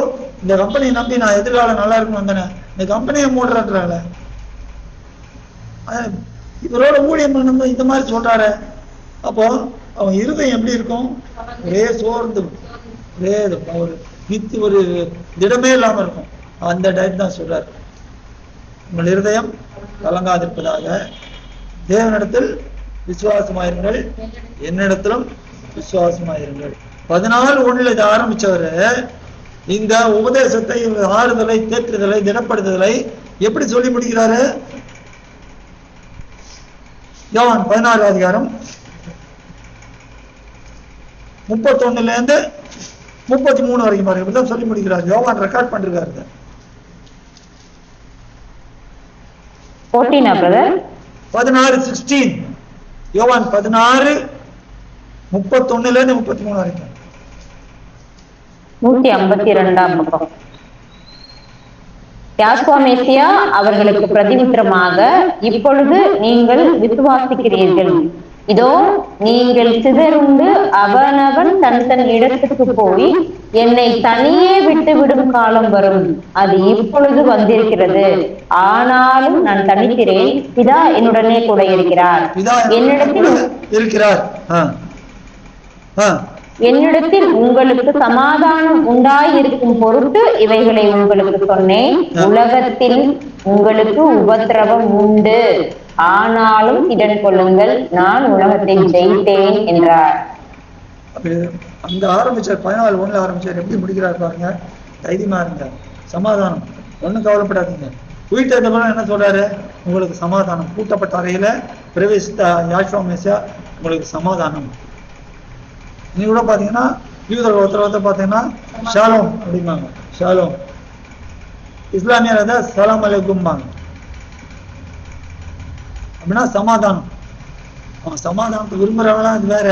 இந்த கம்பெனியை நம்பி நான் எதிர்காலம் நல்லா இருக்குன்னு வந்தேனே, இந்த கம்பெனியை மூடுறதுனால இவரோட ஊழியம் பண்ணணும் இந்த மாதிரி சொல்றாரு. அப்போ அவன் இருதயம் எப்படி இருக்கும்? ஒரே சோர்ந்து ஒரே ஒரு நித்தி ஒரு திடமே இல்லாம இருக்கும். அந்த டைப் தான் சொல்றாரு. உங்கள் இருதயம் கலங்காதிருப்பதாக, தேவனிடத்தில் விசுவாசமாயிருங்கள், என்னிடத்திலும் விசுவாசமாயிருங்கள். 14:1 இதை ஆரம்பிச்சவரு இந்த உபதேசத்தை, ஆறுதலை, தேற்றுதலை, திடப்படுத்துதலை எப்படி சொல்லி முடிக்கிறாரு? யோவான் 16ஆம் அதிகாரம் 31 33 வரைக்கும் பாருங்க. இப்படிதான் சொல்லி முடிக்கிறார். யோவான் ரெக்கார்ட் பண்ணிருக்காரு. 16:16 யோவான் 16:31-33 வரைக்கும். 152ஆம் பக்கம். யாஸ்வா மேசியா அவர்களுக்கு பிரதியுத்தரமாக, இப்பொழுது நீங்கள் விசுவாசிக்கிறீர்கள், இதோ நீங்கள் சிதறுண்டு அவனவன் தன் தன் இடத்துக்கு போய் என்னை தனியே விட்டு விடும் காலம் வரும், அது இப்பொழுது வந்திருக்கிறது. ஆனாலும் நான் தனிக்கிறேன், பிதா என்னுடனே கூட இருக்கிறார். என்னிடத்தில் உங்களுக்கு சமாதானம் உண்டாயிருக்கும் பொருட்டு இவைகளை உங்களுக்கு சொன்னேன். உலகத்தில் உங்களுக்கு உபத்திரவம் உண்டு, ஆனாலும் திடன் கொள்ளுங்கள், நான் உலகத்தை ஜெயித்தேன் என்றார். அந்த ஆரம்பிச்சார் 14:1 ஆரம்பிச்சார். எப்படி முடிக்கிறார் பாருங்க. தைரியமா இருங்க, சமாதானம், ஒண்ணும் கவலைப்படாதீங்க. உயிர்த்த என்ன சொல்றாரு? உங்களுக்கு சமாதானம். பூட்டப்பட்ட அறையில பிரவேசித்த யாஸ்வா மேசியா உங்களுக்கு சமாதானம். நீ கூட பாத்தீங்கன்னா யூதர்கள் ஒருத்தர் பாத்தீங்கன்னா ஷாலோம் அப்படிம்பாங்க, ஷாலோம். இஸ்லாமியர் அதை சலாம் அலைக்கும்பாங்க. அப்படின்னா சமாதானம். அவன் சமாதானத்தை விரும்புறவங்களாம் அது வேற,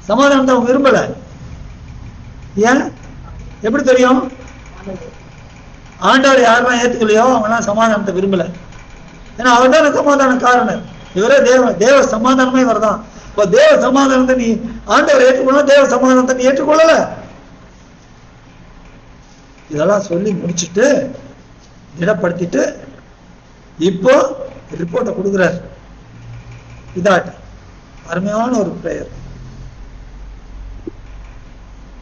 சமாதானத்தை அவங்க விரும்பல. ஏன்? எப்படி தெரியும்? ஆண்டவர் யாரெல்லாம் ஏத்துக்கலையோ அவங்களாம் சமாதானத்தை விரும்பல. ஏன்னா அவர் தான் சமாதான காரணம். இவரே தேவ சமாதானமே இவர்தான். இப்ப தேவ சமாதானத்தை நீ ஆண்டவர் ஏற்றுக்கொள்ள, தேவ சமாதானத்தை நீ ஏற்றுக்கொள்ளல. இதெல்லாம் சொல்லி முடிச்சுட்டு திடப்படுத்திட்டு இப்போ ரிப்போர்ட்டை கொடுக்குறாரு. இதாட்டு அருமையான ஒரு பிரேயர்.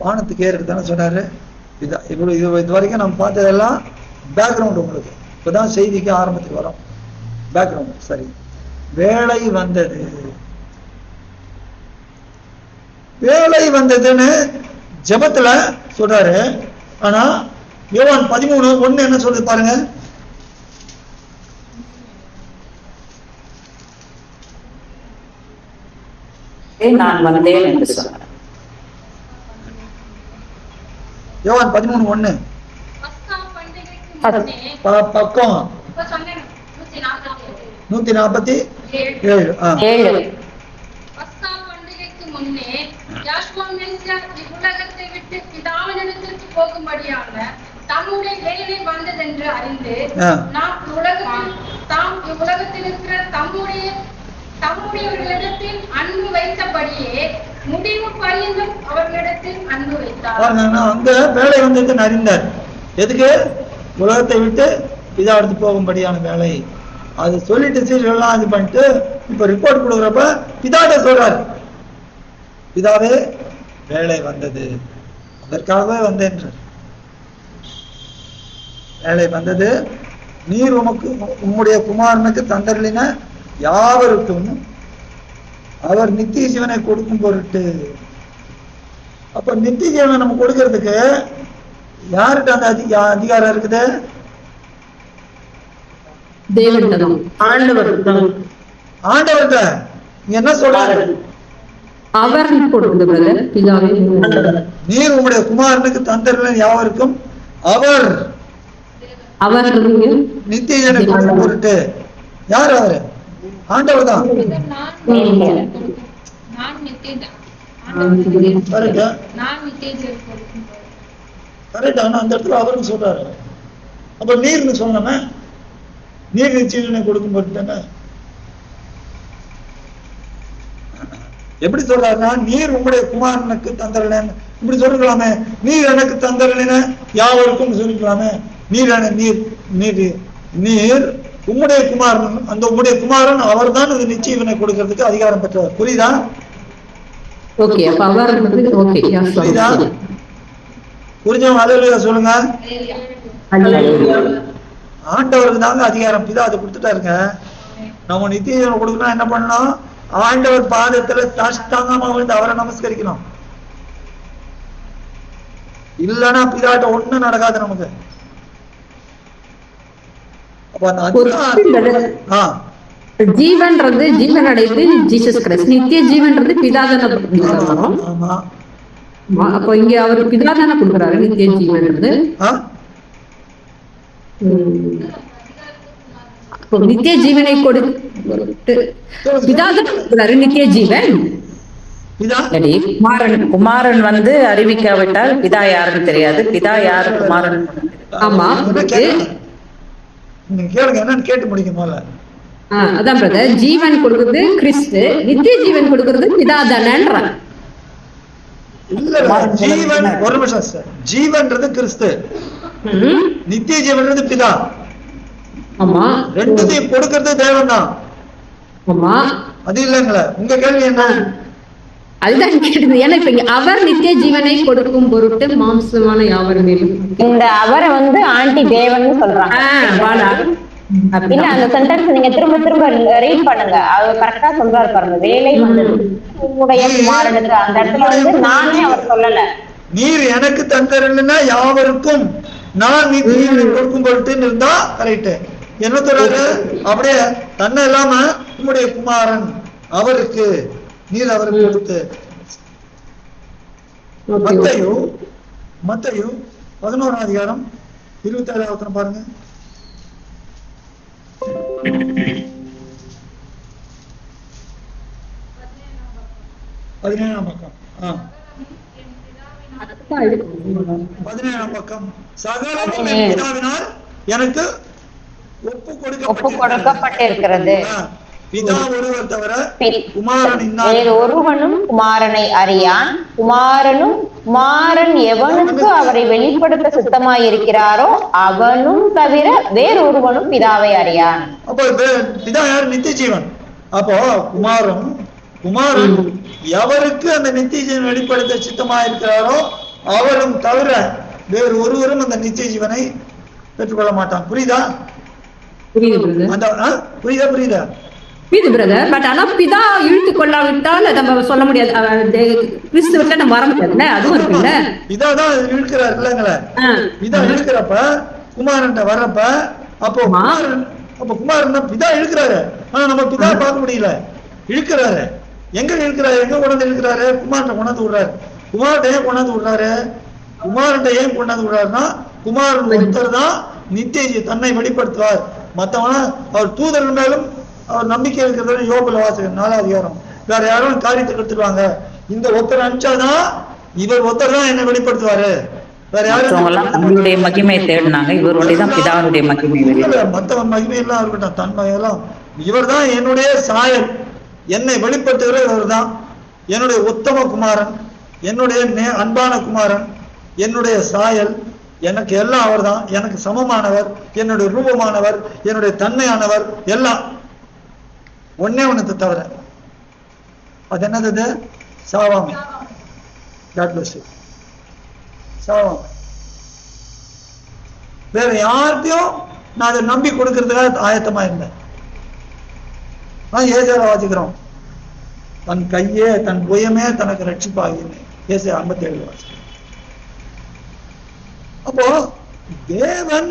வானத்துக்கு ஏறிட்டு தானே சொன்னாரு. இது வரைக்கும் நம்ம பார்த்ததெல்லாம் பேக்ரவுண்ட். உங்களுக்கு இப்பதான் செய்திக்கு ஆரம்பத்துக்கு வரும். பேக்ரவுண்ட் சரி. வேலை வந்தது, வேலை வந்ததுன்னு ஜெபத்துல சொல்றாரு. ஆனா யோவான் 13:1 என்ன சொல்லுது பாருங்க. நான் வந்தேன் என்று சொன்னார். யோவான் 13:1 பக்கம் 147. முன்னே யாஸ்வா மேசியா இவ்வுலகத்தை விட்டு பிதாவினிடத்திற்கு போகும்படியாக தம்முடைய வேலை வந்ததென்று அறிந்து நாம் இவ்வுலகத்தில் இருக்கிற தம்முடையவர்களிடத்தில் அன்பு வைத்தபடியே முடிவு பரியந்தம் அவர்களிடத்தில் அன்பு வைத்தார். பாருங்க, அங்க வேலை வந்ததுன்னு அறிந்தார். எதுக்கு? உலகத்தை விட்டு பிதா எடுத்து போகும்படியான வேலை. அது சொல்லிட்டு சீரியெல்லாம் இது பண்ணிட்டு இப்ப ரிப்போர்ட் கொடுக்குறப்ப பிதாட்ட சொல்றாரு, பிதாவே வேலை வந்தது, அதற்காகவே வந்தேன். வேலை வந்தது, நீர் உம்முடைய குமாரனுக்கு தந்தருளின யாவருக்கும் அவர் நித்திய ஜீவனை கொடுக்கும் பொருட்டு. அப்ப நித்திய ஜீவனை நம்ம கொடுக்கறதுக்கு யார்கிட்ட அந்த அதிகாரம் இருக்குது? ஆண்டவர்கிட்ட. என்ன சொல்றாரு? அவர் கொடுக்குது. நீர் உம்முடைய குமாரனுக்கு தந்தருளின யாவருக்கும் அவர் நித்திய ஜீவனை கொடுக்கும் பொருட்டு. யார் அவரு? ஆண்டவர் தான். கரெக்ட். ஆனா அந்த இடத்துல அவருன்னு சொல்றாரு. அப்ப நீர்னு சொன்னமே, நீர் நிச்சயம் கொடுக்கும் பொருட்டு எப்படி சொல்றாருன்னா, நீர் உங்களுடைய குமாரனுக்கு தந்தரலன்னு இப்படி சொல்லிக்கலாமே. நீர் எனக்கு தந்தரலின யாவருக்கும் சொல்லிக்கலாமே. நீர் நீர் நீர் நீர் உம்முடைய குமாரன், அந்த உம்முடைய குமாரன் அவர் தான் இது நிச்சயவனை கொடுக்கறதுக்கு அதிகாரம் பெற்றவர். புரியுதா? புரியுதா? புரிஞ்சவங்க அல்லேலூயா சொல்லுங்க. ஆண்டவருக்கு தாங்க அதிகாரம். பிதா அதை கொடுத்துட்டாருங்க. நம்ம நித்திய கொடுக்கணும். என்ன பண்ணணும்? ஆண்டவர் பாதத்துல சாஷ்டாங்கமா விழுந்து அவரை நமஸ்கரிக்கணும். இல்லைன்னா பிதாட்ட ஒண்ணு நடக்காது நமக்கு. ஜீவன்றது ஜீவன் அடைந்து ஜீசஸ் கிரைஸ்ட். நித்திய ஜீவன்றது பிதாதான. அப்போ இங்க அவர் பிதாதான கொடுக்குறாரு நித்திய ஜீவன்றது. நித்திய ஜீவனை கொடுத்து பிதாதான கொடுக்குறாரு நித்திய ஜீவன். குமாரன் வந்து அறிவிக்காவிட்டால் பிதா யாருன்னு தெரியாது. பிதா யாரு? குமாரன். ஆமா, நீங்க கேளுங்க, என்னன்னு கேட்டு முடிக்குமோல. அதான் பிரதர், ஜீவன் கொடுக்குறது கிறிஸ்து, நித்திய ஜீவன் கொடுக்குறது பிதாதானன்ற. இல்ல, ஜீவன் ஒரு நிமிஷம் சார். ஜீவன்றது கிறிஸ்து, நித்திய ஜீவன்றது பிதா. ஆமா, ரெண்டுத்தையும் கொடுக்கறது தேவன் தான். ஆமா, அது இல்லைங்களா? உங்க கேள்வி என்ன? அதுதான் கேட்டது. ஏன்னா இப்ப அவர் நித்திய ஜீவனை கொடுக்கும் பொருட்டு மாம்சமான யாவர் மேலும். இந்த அவரை வந்து ஆண்டி தேவன் சொல்றாங்க. இல்ல, அந்த சென்டென்ஸ் நீங்க திரும்ப திரும்ப ரீட் பண்ணுங்க. அவர் கரெக்டா சொல்றாரு பாருங்க. வேலை வந்தது உங்களுடைய குமாரனுக்கு. அந்த இடத்துல வந்து நானே அவர் சொல்லல. நீர் எனக்கு தந்தரன்னா யாவருக்கும் நான் நித்திய ஜீவனை கொடுக்கும் பொருட்டு இருந்தா கரெக்ட். என்ன சொல்றாரு? அப்படியே தன்னை இல்லாம உங்களுடைய குமாரன் அவருக்கு நீர் அவருக்கு கொடுத்து. மத்தேயு 11ஆம் அதிகாரம் 27ஆம் வசனம் பாருங்க. 17ஆம் பக்கம். 17ஆம் பக்கம். சகலமும் என் பிதாவினால் எனக்கு ஒப்பு கொடுக்கப்பட்டிருக்கிறது. பிதா ஒருவர் தவிர வேறு ஒருவனும் குமாரனை அறியான். குமாரன் எவனுக்கு அவரை வெளிப்படுத்த சித்தமாயிருக்கிறாரோ அவனும் தவிர வேறொருவனும் பிதாவை அறியான். அப்போ பிதா யார்? நித்திய ஜீவன். அப்போ குமாரன் எவருக்கு அந்த நித்திய ஜீவன் வெளிப்படுத்த சித்தமாயிருக்கிறாரோ அவரும் தவிர வேறு ஒருவரும் அந்த நித்திய ஜீவனை பெற்றுக்கொள்ள மாட்டான். புரியுதா? புரியுதா? புரியுது பிரதர். பட் ஆனா பிதா இழுத்து கொள்ளாவிட்டால் நம்ம சொல்ல முடியாது. கிறிஸ்துவ நம்ம வர முடியாதுல்ல, அதுவும் இருக்குல்ல. பிதாதான் இழுக்கிறார் இல்லைங்களா? பிதா இழுக்கிறப்ப குமாரன் வர்றப்ப அப்போ குமாரன் பிதா இழுக்கிறாரு. ஆனா நம்ம பிதா பார்க்க முடியல. இழுக்கிறாரு. எங்க இழுக்கிறாரு? எங்க கொண்டாந்து இழுக்கிறாரு? குமாரன் கொண்டாந்து விடுறாரு. குமாரன் ஏன் கொண்டாந்து விடுறாருன்னா குமாரன் ஒருத்தர் தான் நித்திய தன்னை வெளிப்படுத்துவார். மற்றவன அவர் தூதர்கள் மேலும் அவர் நம்பிக்கை இருக்கிறது. யோபுல வாசகன் 4ஆம் அதிகாரம். வேற யாரும் காரியத்தை எடுத்துருவாங்க. இந்த ஒருத்தர் அனுப்பிச்சாதான் இவர் ஒருத்தர் தான் என்ன வெளிப்படுத்துவாரு. வேற யாரும் தன்னுடைய மகிமையை தேடினாங்க. இவருடையதான் பிதாவுடைய மகிமை. மற்ற மகிமை எல்லாம் இருக்கட்டும், தன்மையெல்லாம் இவர் தான் என்னுடைய சாயல், என்னை வெளிப்படுத்துகிற இவர் தான். என்னுடைய உத்தம குமாரன், என்னுடைய அன்பான குமாரன், என்னுடைய சாயல், எனக்கு எல்லாம் அவர் தான், எனக்கு சமமானவர், என்னுடைய ரூபமானவர், என்னுடைய தன்மையானவர், எல்லாம் ஒன்னே ஒண்ணு தவிர. அது என்னது? சாவாமை. சாவாமை. வேற யார்கிட்டையும் நான் அதை நம்பி கொடுக்கறதுக்காக ஆயத்தமா இருந்தேன். ஏசாயால வாசிக்கிறோம், தன் கையே தன் புயமே தனக்கு ரட்சிப்பாகினேன். ஏசாயா 57 வாசிக்கிறோம். அப்போ தேவன்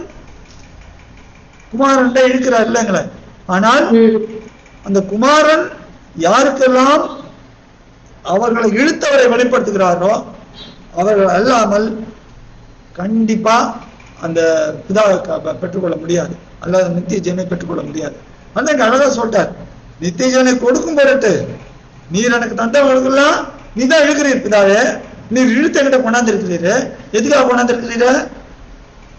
குமாரன் இருக்கிறார் இல்லைங்களே, ஆனால் அந்த குமாரன் யாருக்கெல்லாம் அவர்களை இழுத்தவரை வெளிப்படுத்துகிறாரோ அவர்கள் அல்லாமல் கண்டிப்பா அந்த பிதாவை பெற்றுக்கொள்ள முடியாது, அல்லது நித்திய ஜீவனை பெற்றுக்கொள்ள முடியாது. அன்னைக்கு அழகா சொல்லிட்டார், நித்திய ஜீவனை கொடுக்கும் பொருட்டு நீர் எனக்கு தந்தவர்களுக்கெல்லாம் நீ தான் இழுக்கிறீர் பிதாவே, நீர் இழுத்து என்கிட்ட கொண்டாந்திருக்கிறீரு. எதுக்காக கொண்டாந்திருக்கிறீர?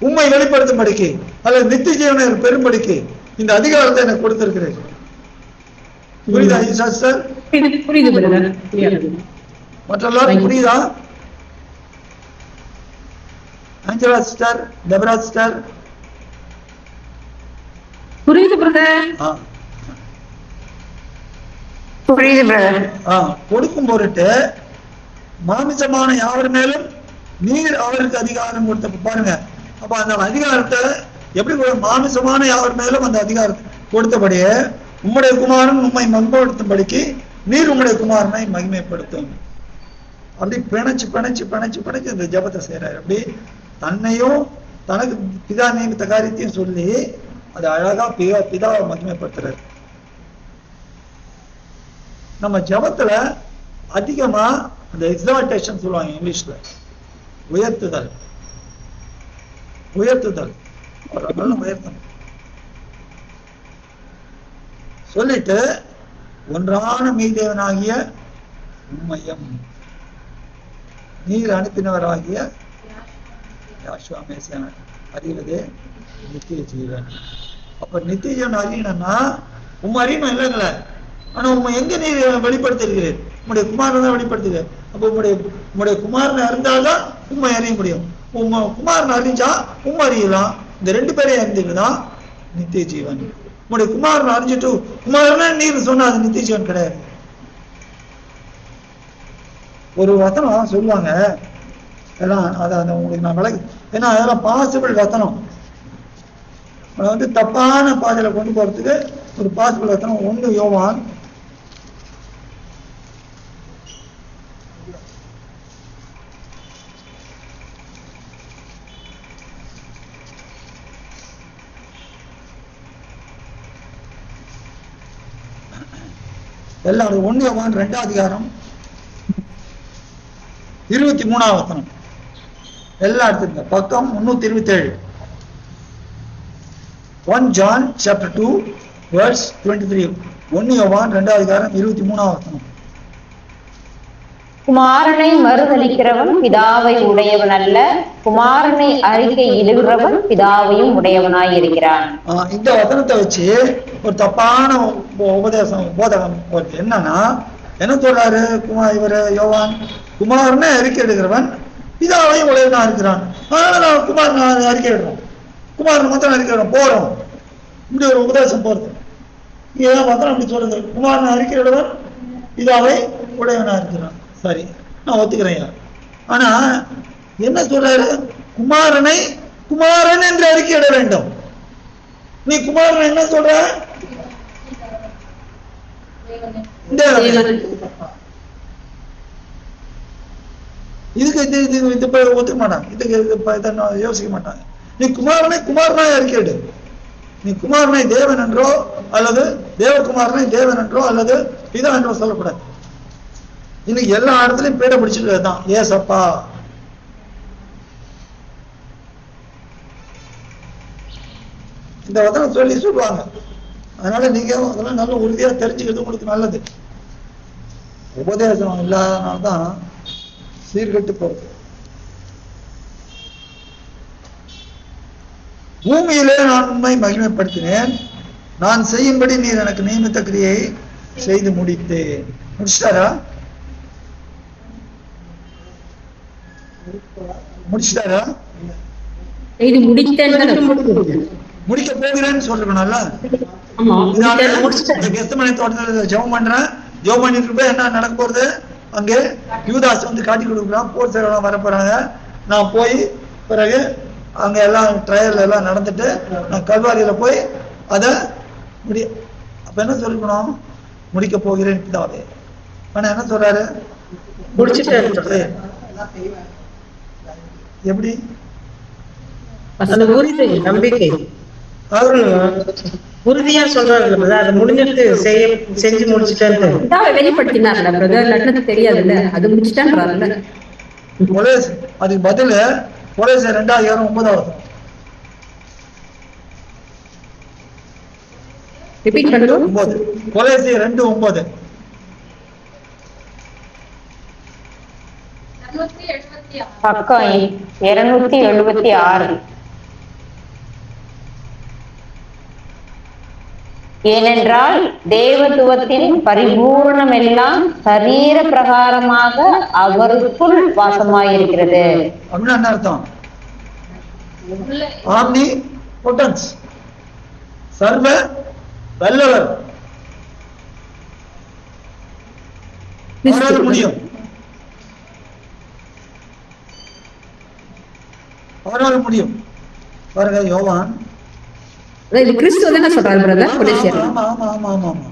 உண்மை வெளிப்படுத்தும்படிக்கு அல்லது நித்திய ஜீவனை பெரும்படிக்கு இந்த அதிகாரத்தை எனக்கு கொடுத்திருக்கிறேன். புரியுதா சார்? புரியுது. மற்ற எல்லாரும் புரியுதா? அஞ்சலா சிஸ்டர், டெபரா சிஸ்டர், புரியுது பிரதர். புரியுது பிரதர். கொடுக்கும் பொருட்டு மாமிசமான யாவர் மேலும் நீர் அவருக்கு அதிகாரம் கொடுத்த பாருங்க. அப்ப அந்த அதிகாரத்தை எப்படி மாமிசமான யாவர் மேலும் அந்த அதிகாரத்தை கொடுத்தபடியே உம்முடைய குமாரன் உண்மை மகிமைப்படுத்தும்படிக்கு நீர் உம்முடைய குமாரனை மகிமைப்படுத்தும். அப்படி பிணைச்சு பிணைச்சு பிணைச்சு பிணைச்சு இந்த ஜபத்தை செய்யறாரு. அப்படி தன்னையும் தனக்கு பிதா நியமித்த காரியத்தையும் சொல்லி அது அழகா பிதாவை மகிமைப்படுத்துறாரு. நம்ம ஜபத்துல அதிகமா அந்த எக்ஸால்டேஷன் சொல்லுவாங்க இங்கிலீஷ்ல, உயர்த்துதல். உயர்த்துதல் உயர்த்தணும் சொல்லிட்டு ஒன்றான மெய்தேவனாகிய உம்மையும் நீர் அனுப்பினவராகிய யாஷுவா மேசியான அறிவதே நித்திய ஜீவன். அப்ப நித்திய ஜீவன் அறியணும்னா உண்மை அறியணும் இல்லைங்களே. ஆனா உண்மை எங்க நீர் வெளிப்படுத்திருக்கிறீர்? உங்களுடைய குமாரன் தான் வெளிப்படுத்துகிறேன். அப்ப உங்களுடைய குமாரனை அறிந்தால்தான் உண்மை அறிய முடியும். குமாரன் அறிஞ்சா உண்மை அறியலாம். இந்த ரெண்டு பேரையும் அறிஞ்சுக்கிறதா நித்திய ஜீவன். உங்களுடைய குமாரன் அறிஞ்சிட்டு குமாரனே நீர் சொன்னா அது நித்திய ஜீவன் கிடையாது. ஒரு வசனம் சொல்லுவாங்க, எல்லாம் அதை உங்களுக்கு நான் விளக்கு, ஏன்னா அதெல்லாம் பாசிபிள் வசனம். தப்பான பாதையில கொண்டு போறதுக்கு ஒரு பாசிபிள் வசனம். 1 யோவான் 2வது அதிகாரம் 23வது வசனம். எல்லாம் எடுத்துங்க, பக்கம் 327. 1 John chapter 2 verse 23. 1 யோவான் 2வது அதிகாரம் 23வது வசனம். குமாரனை மறுதலிக்கிறவன் பிதாவை உடையவன் அல்ல, குமாரனை அறிக்கை இடுகிறவன் பிதாவையும் உடையவனாய் இருக்கிறான். இந்த வசனத்தை வச்சு ஒரு தப்பான உபதேசம் போதகம் என்னன்னா என்ன சொல்றாரு இவரு யோவான்? குமாரனை அறிக்கை எடுக்கிறவன் பிதாவையும் உடையவனா இருக்கிறான். அதனால நான் குமாரனை அறிக்கை இடுறோம், குமாரனை மாத்திரம் அறிக்கை இடுறோம் போறோம். இப்படி ஒரு உபதேசம் போறது. ஏன் மாத்திரம் அப்படி சொல்றது? குமாரனை அறிக்கை இடுவன் பிதாவை உடையவனா இருக்கிறான். சரி, நான் ஒத்துக்கிறேன். ஆனா என்ன சொல்றாரு? குமாரனை குமாரன் என்று அறிக்கையிட வேண்டும். நீ குமாரன் என்ன சொல்ற? இதுக்கு ஒத்துக்க மாட்டாங்க, இதுக்கு யோசிக்க மாட்டாங்க. நீ குமாரனை குமாரனாய் அறிக்கையிடு. நீ குமாரனை தேவன் என்றோ அல்லது தேவகுமாரனை தேவன் என்றோ அல்லது பிதா என்றோ சொல்லக்கூடாது. இன்னைக்கு எல்லா இடத்துலயும் பீட பிடிச்சிட்டு தான் ஏசப்பா. இந்த வசனம் சொல்லுவாங்க. அதனால நீங்க அதெல்லாம் நல்ல உறுதியா தெரிஞ்சுக்கிறது உங்களுக்கு நல்லது. உபதேசம் இல்லாதனால்தான் சீர்கட்டு போறது. பூமியிலே நான் உண்மை மகிமைப்படுத்தினேன், நான் செய்யும்படி நீர் எனக்கு நியமித்த கிரியை செய்து முடித்தேன். முடிச்சிட்டாரா? முடிச்சிட்டாரா? இது முடித்தேன்னு முடிக்க போகிறேன்னு சொல்லிருக்கணும்ல. ஆமா இந்த கெத்செமனே தோட்டத்துல ஜெபம் பண்றேன். ஜெபம் பண்ணிட்டு போய் என்ன நடக்க போறது? அங்கே யூதாஸ் வந்து காட்டி கொடுக்குறான், போர் சேவலாம் வர போறாங்க. நான் போய் பிறகு அங்க எல்லாம் ட்ரையல் எல்லாம் நடந்துட்டு நான் கல்வாரியில போய் அதை அப்ப என்ன சொல்லிக்கணும்? முடிக்க போகிறேன் பிதாவே. ஆனா என்ன சொல்றாரு? முடிச்சுட்டு எப்படி? அந்த உறுதி நம்பிக்கை உறுதியா சொல்றாரு, அதை முடிஞ்சிட்டு செஞ்சு முடிச்சுட்டேன்னு வெளிப்படுத்தினார்ல பிரதர், லட்சத்து தெரியாதுல்ல, அது முடிச்சுட்டான்றாருல்ல. அதுக்கு பதில் கொலேசியர் 2:9 ரிப்பீட் பண்ணுங்க. கொலேசியர் 2:9 பக்கம் 276. ஏனென்றால் தேவத்துவத்தின் பரிபூர்ணம் எல்லாம் சரீர பிரகாரமாக அவருக்குள் வாசமாயிருக்கிறது. அப்படின்னா என்ன அர்த்தம்? ஆம்னி பொட்டன்ஸ், சர்வ வல்லவர். முடியும், அவரால் முடியும். பாருங்க யோவான், இது கிறிஸ்துவ தான சொல்றாரு பிரதர் கொலேசியர். ஆமா ஆமா ஆமா ஆமா ஆமா.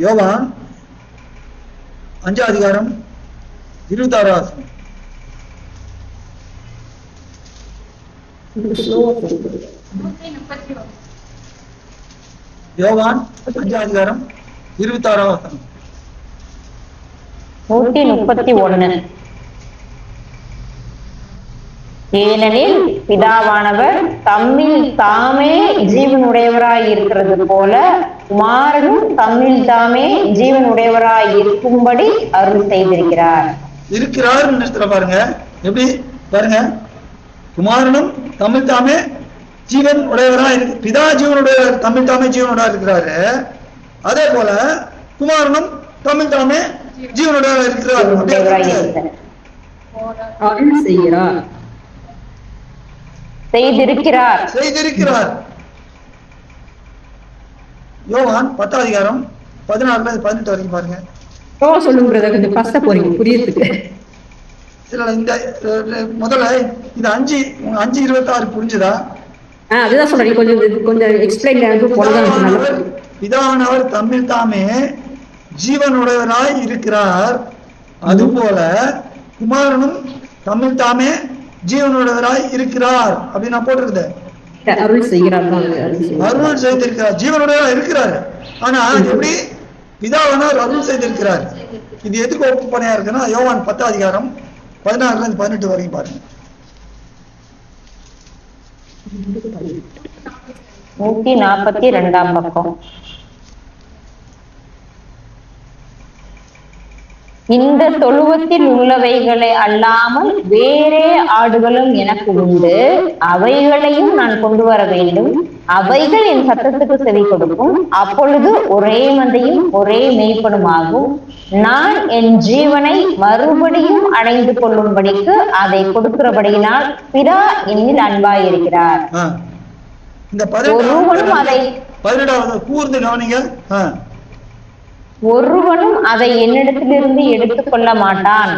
யோவான் 5:26 யோவான் 5:26 131. ஏனெனில் பிதாவானவர் தம்மில் தாமே ஜீவனுடையவராய் இருக்கிறது போல குமாரனும் தம்மில் தாமே ஜீவனுடையவராய் இருக்கும்படி அருள் செய்திருக்கிறார். பாருங்க எப்படி பாருங்க, குமாரனும் தம்மில் தாமே ஜீவன் உடையவராய் இருக்கு. பிதா ஜீவனுடைய தம்மில் தாமே ஜீவனுடைய இருக்கிறாரு. அதே போல குமாரனும் தம்மில் தாமே ஜீவனுடைய இருக்கிறார். செய்திருக்கிறார். யோவான் 10:14-18 வரைக்கும் பாருங்க. சொல்லுங்க பிரதர், கொஞ்சம் ஃபாஸ்டா போறீங்க புரியறதுக்கு. இல்ல இந்த முதல்ல இது 5:26 புரிஞ்சுதா? அதுதான் சொல்றேன், கொஞ்சம் எக்ஸ்பிளைன் போனதான். பிதாவானவர் தம்மில் தாமே ஜீவனுடையவராய் இருக்கிறார், அதுபோல குமாரனும் தம்மில் தாமே ஜீவனுடையவராய் இருக்கிறார் அப்படின்னு நான் போட்டிருக்குது. அருள் செய்கிறார், அருள் செய்திருக்கிறார், ஜீவனுடையவராய் இருக்கிறார். ஆனா எப்படி பிதாவானவர் அருள் செய்திருக்கிறார்? இது எதுக்கு ஒப்புப்பனையா இருக்குன்னா யோவான் 10:16-18 வரைக்கும் பாருங்க. 142 பக்கம். இந்த தொழுவத்தில் உள்ளவைகளை அல்லாமல் வேறே ஆடுகளும் எனக்கு உண்டு, அவைகளையும் நான் கொண்டு வர வேண்டும். அவைகள் என் சத்தத்துக்கு செவி கொடுக்கும். அப்பொழுது ஒரே மந்தையும் ஒரே மேய்ப்பனுமாகும். நான் என் ஜீவனை மறுபடியும் அடைந்து கொள்ளும்படிக்கு அதை கொடுக்கிறபடியினால் பிதா என்னில் அன்பாயிருக்கிறார். ஒருவனும் அதை கூர்ந்து கவனிங்க. ஒருவனும் அதை என்னிடத்திலிருந்து எடுத்துக் கொள்ள மாட்டான்,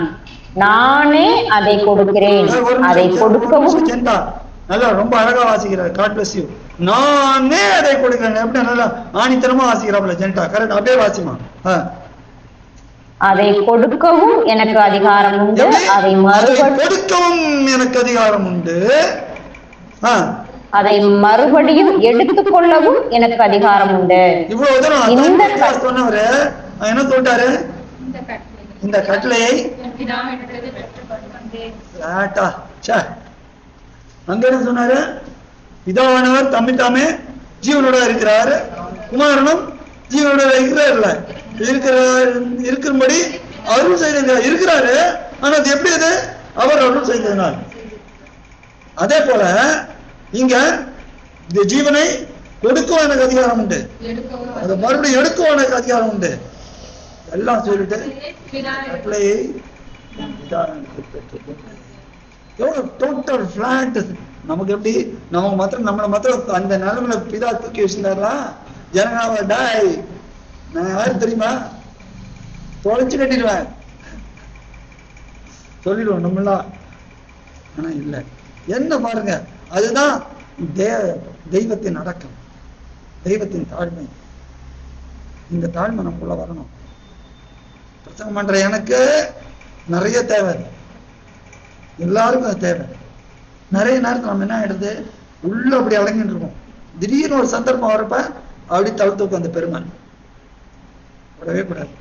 நானே அதை கொடுக்கிறேன். அதை கொடுக்கவும் நல்லா ரொம்ப அழகா வாசிக்கிறார். God bless you. நானே அதை கொடுக்கிறேன். எப்படி நல்லா ஆணித்தனமா வாசிக்கிறாப்ல ஜென்டா. கரெக்ட், அப்படியே வாசிமா. அதை கொடுக்கவும் எனக்கு அதிகாரம் உண்டு, அதை கொடுக்கவும் எனக்கு அதிகாரம் உண்டு, அதை மறுபடியும் எடுத்துக் கொள்ளவும் எனக்கு அதிகாரம் உண்டு. இவ்வளவு சொன்னவரு என்ன சொல்லிட்டாரு? இந்த கட்டளையை அங்க என்ன சொன்னாரு? பிதாவானவர் தம்மில் தாமே ஜீவனோட இருக்கிறார், குமாரனும் ஜீவனோட இருக்கும்படி அருள் செய்திருக்கிறார். இருக்கிறாரு, ஆனா அது எப்படி? அது அவர் அருள் செய்ததுனால். அதே போல இங்க இந்த ஜீவனை கொடுக்கவும் எனக்கு அதிகாரம் உண்டு, அதை மறுபடியும் எடுக்கவும் எனக்கு அதிகாரம் உண்டு. எல்லாம் சொல்லிட்டு எவ்வளவு டோட்டல் பிளாட். நமக்கு எப்படி நமக்கு மாத்திரம் நம்மளை மாத்திரம் அந்த நிலைமையில பிதா தூக்கி வச்சிருந்தாரா, ஜனநாவை டாய் நான் யாரும் தெரியுமா, தொலைச்சு கட்டிடுவேன் சொல்லிடுவோம் நம்மளாம். ஆனா இல்ல, என்ன பாருங்க, அதுதான் தெய்வத்தின் அடக்கம், தெய்வத்தின் தாழ்மை. இந்த தாழ்மை நமக்குள்ள வரணும். பிரசங்கம் பண்ற எனக்கு நிறைய தேவை, எல்லாருக்கும் அது தேவை. நிறைய நேரத்தில் நம்ம என்ன ஆயிடுது, உள்ள அப்படி அடங்கிட்டு இருக்கோம். திடீர்னு ஒரு சந்தர்ப்பம் வரப்ப அப்படி தழுத்துக்கும் அந்த பெருமை விடவே கூடாது.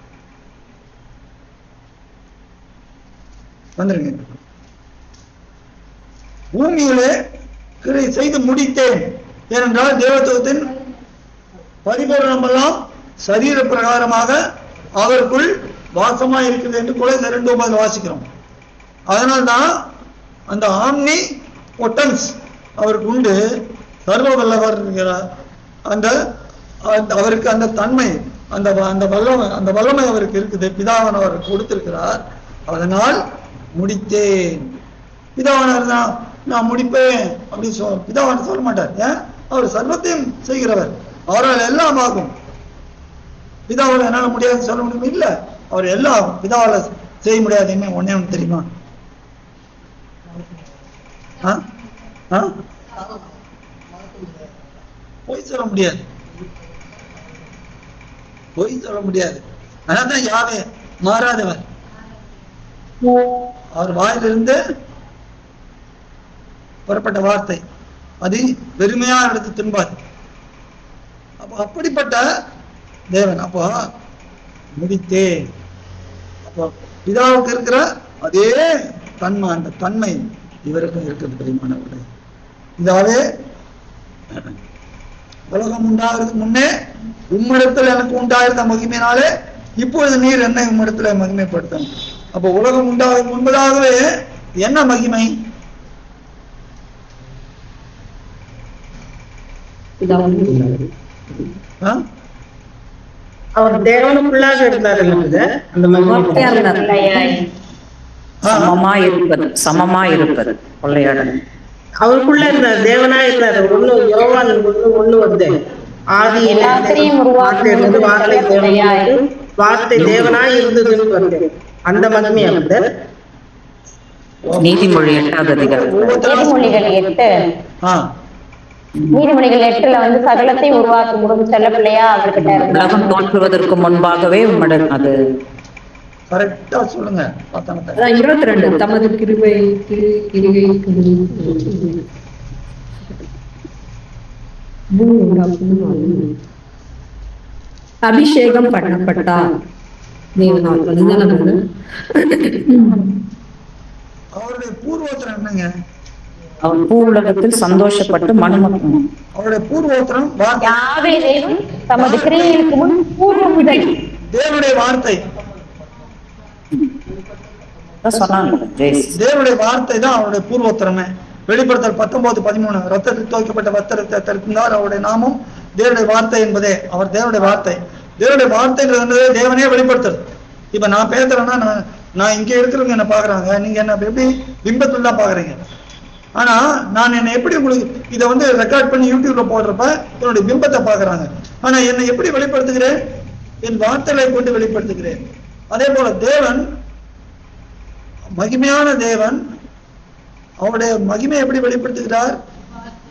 வந்துருங்க. பூமியிலே கிரை செய்து முடித்தேன், ஏனென்றால் தேவத்துவத்தின் பரிபூரணம் எல்லாம் சரீர பிரகாரமாக அவருக்குள் வாசமா இருக்குது என்று கூட இந்த 2:9 வாசிக்கிறோம். அதனால்தான் அந்த ஆம்னி பொட்டன்ஸ் அவருக்கு உண்டு, சர்வ வல்லவர் இருக்கிறார். அந்த அவருக்கு அந்த தன்மை, அந்த வல்லமை அவருக்கு இருக்குது, பிதாவானவர் கொடுத்திருக்கிறார். அதனால் முடித்தேன். பிதாவானவர் தான் நான் முடிப்பேன் அப்படின்னு பிதாவான சொல்ல மாட்டார். ஏன்? அவர் சர்வத்தையும் செய்கிறவர், அவரால் எல்லாம் ஆகும். பிதாவால் என்னால முடியாதுன்னு சொல்ல முடியும் இல்ல, அவர் எல்லாம் பிதாவால செய்ய முடியாதுன்னு ஒன்னே ஒன்று தெரியுமா? பொய் சொல்ல முடியாது, பொய் சொல்ல முடியாது. அதான் யாவே மாறாதவர், அவர் வாயிலிருந்து புறப்பட்ட வார்த்தை அது வெறுமையா எடுத்து தின்பார். அப்ப அப்படிப்பட்ட தேவன். அப்போ முடித்தே, அப்போ பிதாவுக்கு இருக்கிற அதே தன்மை, அந்த தன்மை இவருக்கும் இருக்கிறது பிரியமானவர்களே. இதாவே உலகம் உண்டாகிறதுக்கு முன்னே உம்மிடத்தில் எனக்கு உண்டாயிருந்த மகிமையினாலே இப்பொழுது நீர் என்னை உம்மிடத்துல மகிமைப்படுத்தணும். அப்போ உலகம் உண்டாக முன்பதாகவே என்ன மகிமை? அவர் தேவனுக்குள்ளாக இருந்தார், அந்த சமமா இருப்பது, சமமா இருப்பது கொள்ளையாடல். அவருக்குள்ள இருந்தார், தேவனா இருந்தார். யோவான் 1:1 வந்து ஆதியில் வார்த்தை தேவனாய் இருந்ததுன்னு வந்து அந்த மகிமை வந்து நீதிமொழி 8வது அதிகாரம். நீதிமொழிகள் 8ல வந்து சகலத்தை உருவாக்க முடியும் செல்ல பிள்ளையா அவர்கிட்ட உலகம் தோன்றுவதற்கு முன்பாகவே உம்மிடம் அது கரெக்டா சொல்லுங்க. 22 தமது அபிஷேகம் பண்ணப்பட்டார் தேவனால். அவருடைய பூர்வோத்திரம் என்னங்க? அவர் பூவுலகத்தில் சந்தோஷப்பட்டு மனுமக்கள். அவருடைய பூர்வோத்திரம் யாவே தேவன் தமது கிரியைகளுக்கு முன் பூர்வ முதல் தேவனுடைய வார்த்தை. தேவனுடைய வார்த்தை தான் அவருடைய பூர்வோத்திரமே. வெளிப்படுத்தல் 19:13 ரத்தத்தில் துவைக்கப்பட்ட வஸ்திரத்தை தரித்தார், அவருடைய நாமம் தேவனுடைய வார்த்தை என்பதே. அவர் தேவனுடைய வார்த்தை. தேவனுடைய வார்த்தைன்றது தேவனே வெளிப்படுத்துறது. இப்ப நான் பேசுறேன்னா நான் இங்க இருக்கிறவங்க என்ன பாக்குறாங்க, நீங்க என்ன எப்படி பிம்பத்துல தான் பாக்குறீங்க. ஆனா நான் என்ன எப்படி உங்களுக்கு இதை வந்து ரெக்கார்ட் பண்ணி யூடியூப்ல போடுறப்ப என்னுடைய பிம்பத்தை பாக்குறாங்க. ஆனா என்னை எப்படி வெளிப்படுத்துகிறேன்? என் வார்த்தைகளை கொண்டு வெளிப்படுத்துகிறேன். அதே போல தேவன் மகிமையான தேவன், அவருடைய மகிமை எப்படி வெளிப்படுத்துகிறார்?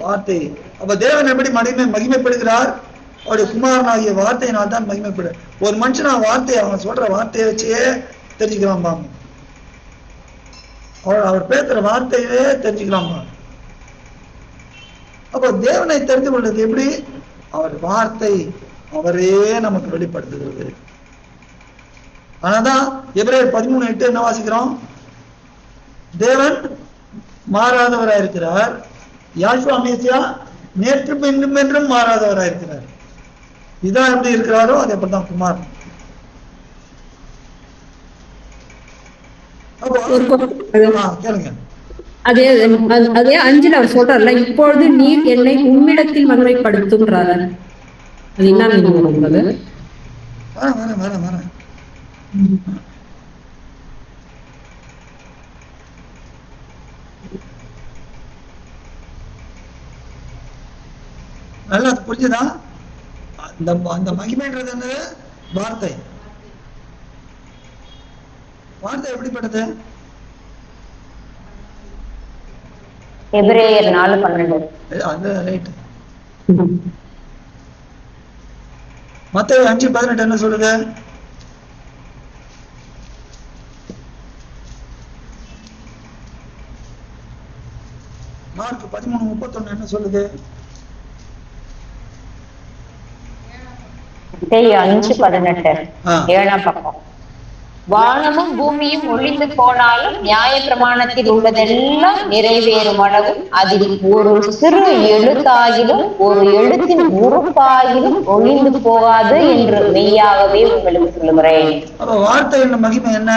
வார்த்தை. அப்ப தேவன் எப்படி மகிமைப்படுகிறார்? அவருடைய குமாரனாகிய வார்த்தையினால் தான் மகிமைப்படு. ஒரு மனுஷனா வார்த்தையை அவன் சொல்ற வார்த்தையை வச்சே தெரிஞ்சுக்கலாம் பாங்க. அவர் பேசுற வார்த்தையே தெரிஞ்சுக்கலாம் பாங்க. அப்ப தேவனை தெரிந்து கொள்வது எப்படி? அவர் வார்த்தை அவரே நமக்கு வெளிப்படுத்துகிறது. ஆனாதான் எபிரேயர் 13:8 என்ன வாசிக்கிறோம்? தேவன் மாறாதவராயிருக்கிறார், யாசுவா மேசியா நேற்று என்றும் என்றும் மாறாதவராயிருக்கிறார். இதான் எப்படி இருக்கிறாரோ அதே போலதான் குமார். கேளுங்க. அதே 5ல் அவர் சொல்றாருல, இப்பொழுது நீர் என்னை உம்மிடத்தில் மகிமைப்படுத்துன்றாரு. அது என்ன மீனிங்? நல்லா புரிஞ்சுதா? அந்த அந்த மகிமைன்றது என்னது? வார்த்தை. வார்த்தை எப்படிப்பட்டது? எபிரேயர் 4:12. அது ரைட். மத்தேயு 5:18 என்ன சொல்லுது? மார்க் 13:31 என்ன சொல்லுது? மத்தேயு 5:18 7ஆம் பக்கம். வானமும் பூமியும் ஒளிந்து போனாலும் நியாய பிரமாணத்தில் உள்ளதெல்லாம் நிறைவேறும் அளவும் அதில் ஒரு சிறு எழுத்தாகிலும் ஒரு எழுத்தின் உறுப்பாகிலும் ஒளிந்து போகாது என்று மெய்யாகவே உங்களுக்கு சொல்லுகிறேன். அப்ப வார்த்தையின் மகிமை என்ன?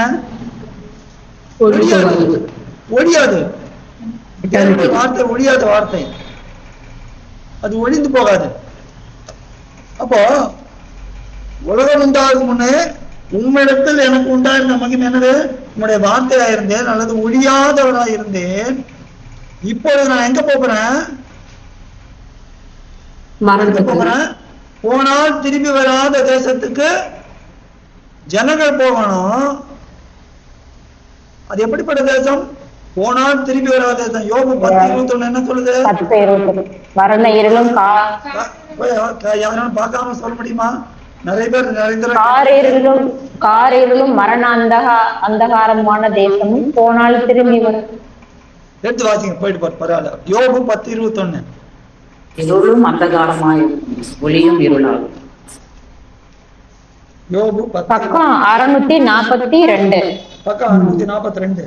ஒழியாது. ஒழியாது. வார்த்தை ஒழியாத வார்த்தை, அது ஒழிந்து போகாது. அப்போ உலகம் உண்டாகும் முன்னே உம்மிடத்தில் எனக்கு உண்டாயிருந்த மகிமை என்னது? உங்களுடைய வார்த்தையாயிருந்தேன் அல்லது ஒழியாதவராயிருந்தேன். இப்பொழுது நான் எங்க போகிறேன்? போகிறேன். போனால் திரும்பி வராத தேசத்துக்கு ஜனங்கள் போகணும். அது எப்படிப்பட்ட தேசம்? போனால் திரும்பி வராத தேசம். யோபு 10:21 என்ன சொல்லுது? மரண இருளும் யாரும் பார்க்காம சொல்ல முடியுமா? நிறைய பேர் காரிருளும் மரண அந்தகாரமான தேசமும் போனால் திரும்பி வரும். எடுத்து வாசிங்க, போயிட்டு பாரு, பரவாயில்ல. யோபு 10:21. இருளும் அந்தகாரமாயும் ஒளியும் இருளாகும். யோபு பக்கம் 642. பக்கம் 642.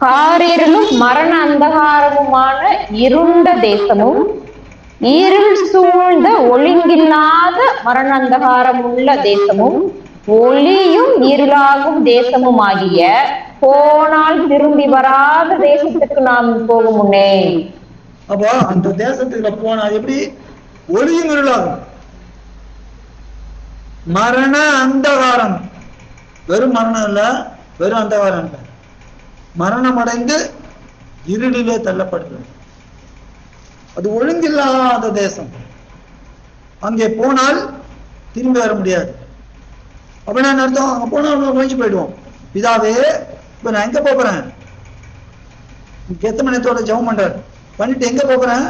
காரிருளும் மரண அந்தகாரமுமான இருண்ட தேசமும் இருள் சூழ்ந்த ஒழுங்கில்லாத மரண அந்தகாரம் உள்ள தேசமும் ஒளியும் இருளாகும் தேசமும் ஆகிய போனால் திரும்பி வராத தேசத்துக்கு நாம் போகும் முன்னே. அப்போ அந்த தேசத்துக்குள்ள போனா எப்படி? ஒளியும் இருளாகும். மரண அந்தகாரம், வெறும் மரணம் இல்ல, வெறும் அந்தகாரம் இல்ல, மரணம் அடைந்து இருளிலே தள்ளப்படுகிறது. அது ஒழுங்கில்லாத தேசம். அங்கே போனால் திரும்பி வர முடியாது. அப்படின்னா என்ன அர்த்தம்? அங்க போனா ஒழிஞ்சு போயிடுவோம். பிதாவே, இப்ப நான் எங்க போறேன்? கெத்செமனேயோட ஜெபம் பண்றாரு. பண்ணிட்டு எங்க போறேன்?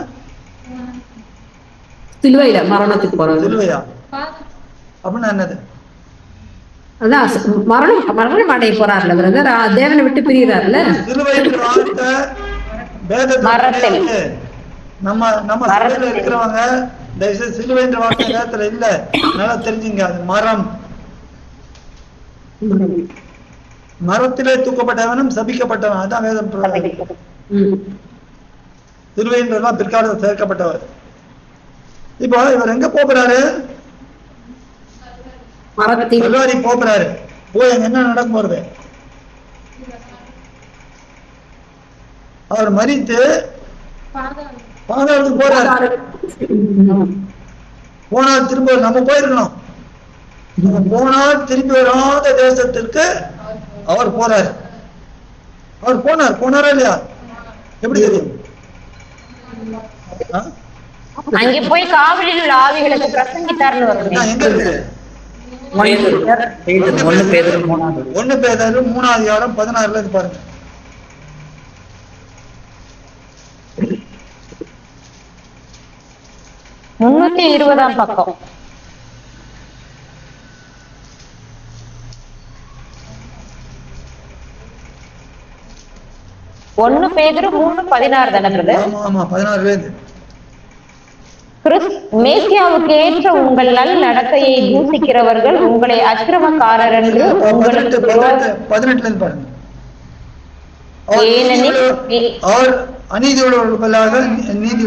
சிலுவையில மரணத்துக்கு போறது. சிலுவையா? அப்படின்னா என்னது? அதான் மரணம் அடைய போறாருல பிரதர், தேவனை விட்டு பிரியறாருல. சிலுவைன்ற வார்த்தை வேதத்தில் நம்ம சபையில இருக்கிறவங்க தயவுசெய்து சிலுவைன்ற வார்த்தை வேதத்துல இல்ல, நல்லா தெரிஞ்சுங்க. அது மரம். மரத்திலே தூக்கப்பட்டவனும் சபிக்கப்பட்டவன், அதான் வேதம். சிலுவைன்றதெல்லாம் பிற்காலத்தில் சேர்க்கப்பட்டவர். இப்போ இவர் எங்க போகிறாரு? கல்வாரி போகிறாரு. போய் அங்க என்ன நடக்க போறது? அவர் மரித்து பாதாளத்துக்கு போறாரு. போனால் திரும்ப நம்ம போயிருக்கணும். போனால் திரும்பி வராத தேசத்திற்கு அவர் போறாரு. அவர் போனாரா இல்லையா? எப்படி தெரியும்? அங்கே போய் காவலில் உள்ள ஆவிகளுக்கு பிரசங்கித்தார்னு வருது. எங்க இருக்கு? 1 பேதுரு 3:16 பாருங்க. 320ஆம் பக்கம். ஒன்னு பேதுரு 3:16 தானே பிரதர்? ஆமா 16 மேசியாவுக்கு ஏற்ற உங்கள் நல் நடத்தையை தூசிக்கிறவர்கள் உங்களை அக்கிரமக்காரர் என்று உங்களுக்கு 18 பாருங்க. ஏனெனில் அவர் அநீதியுள்ளவர்களாக நீதி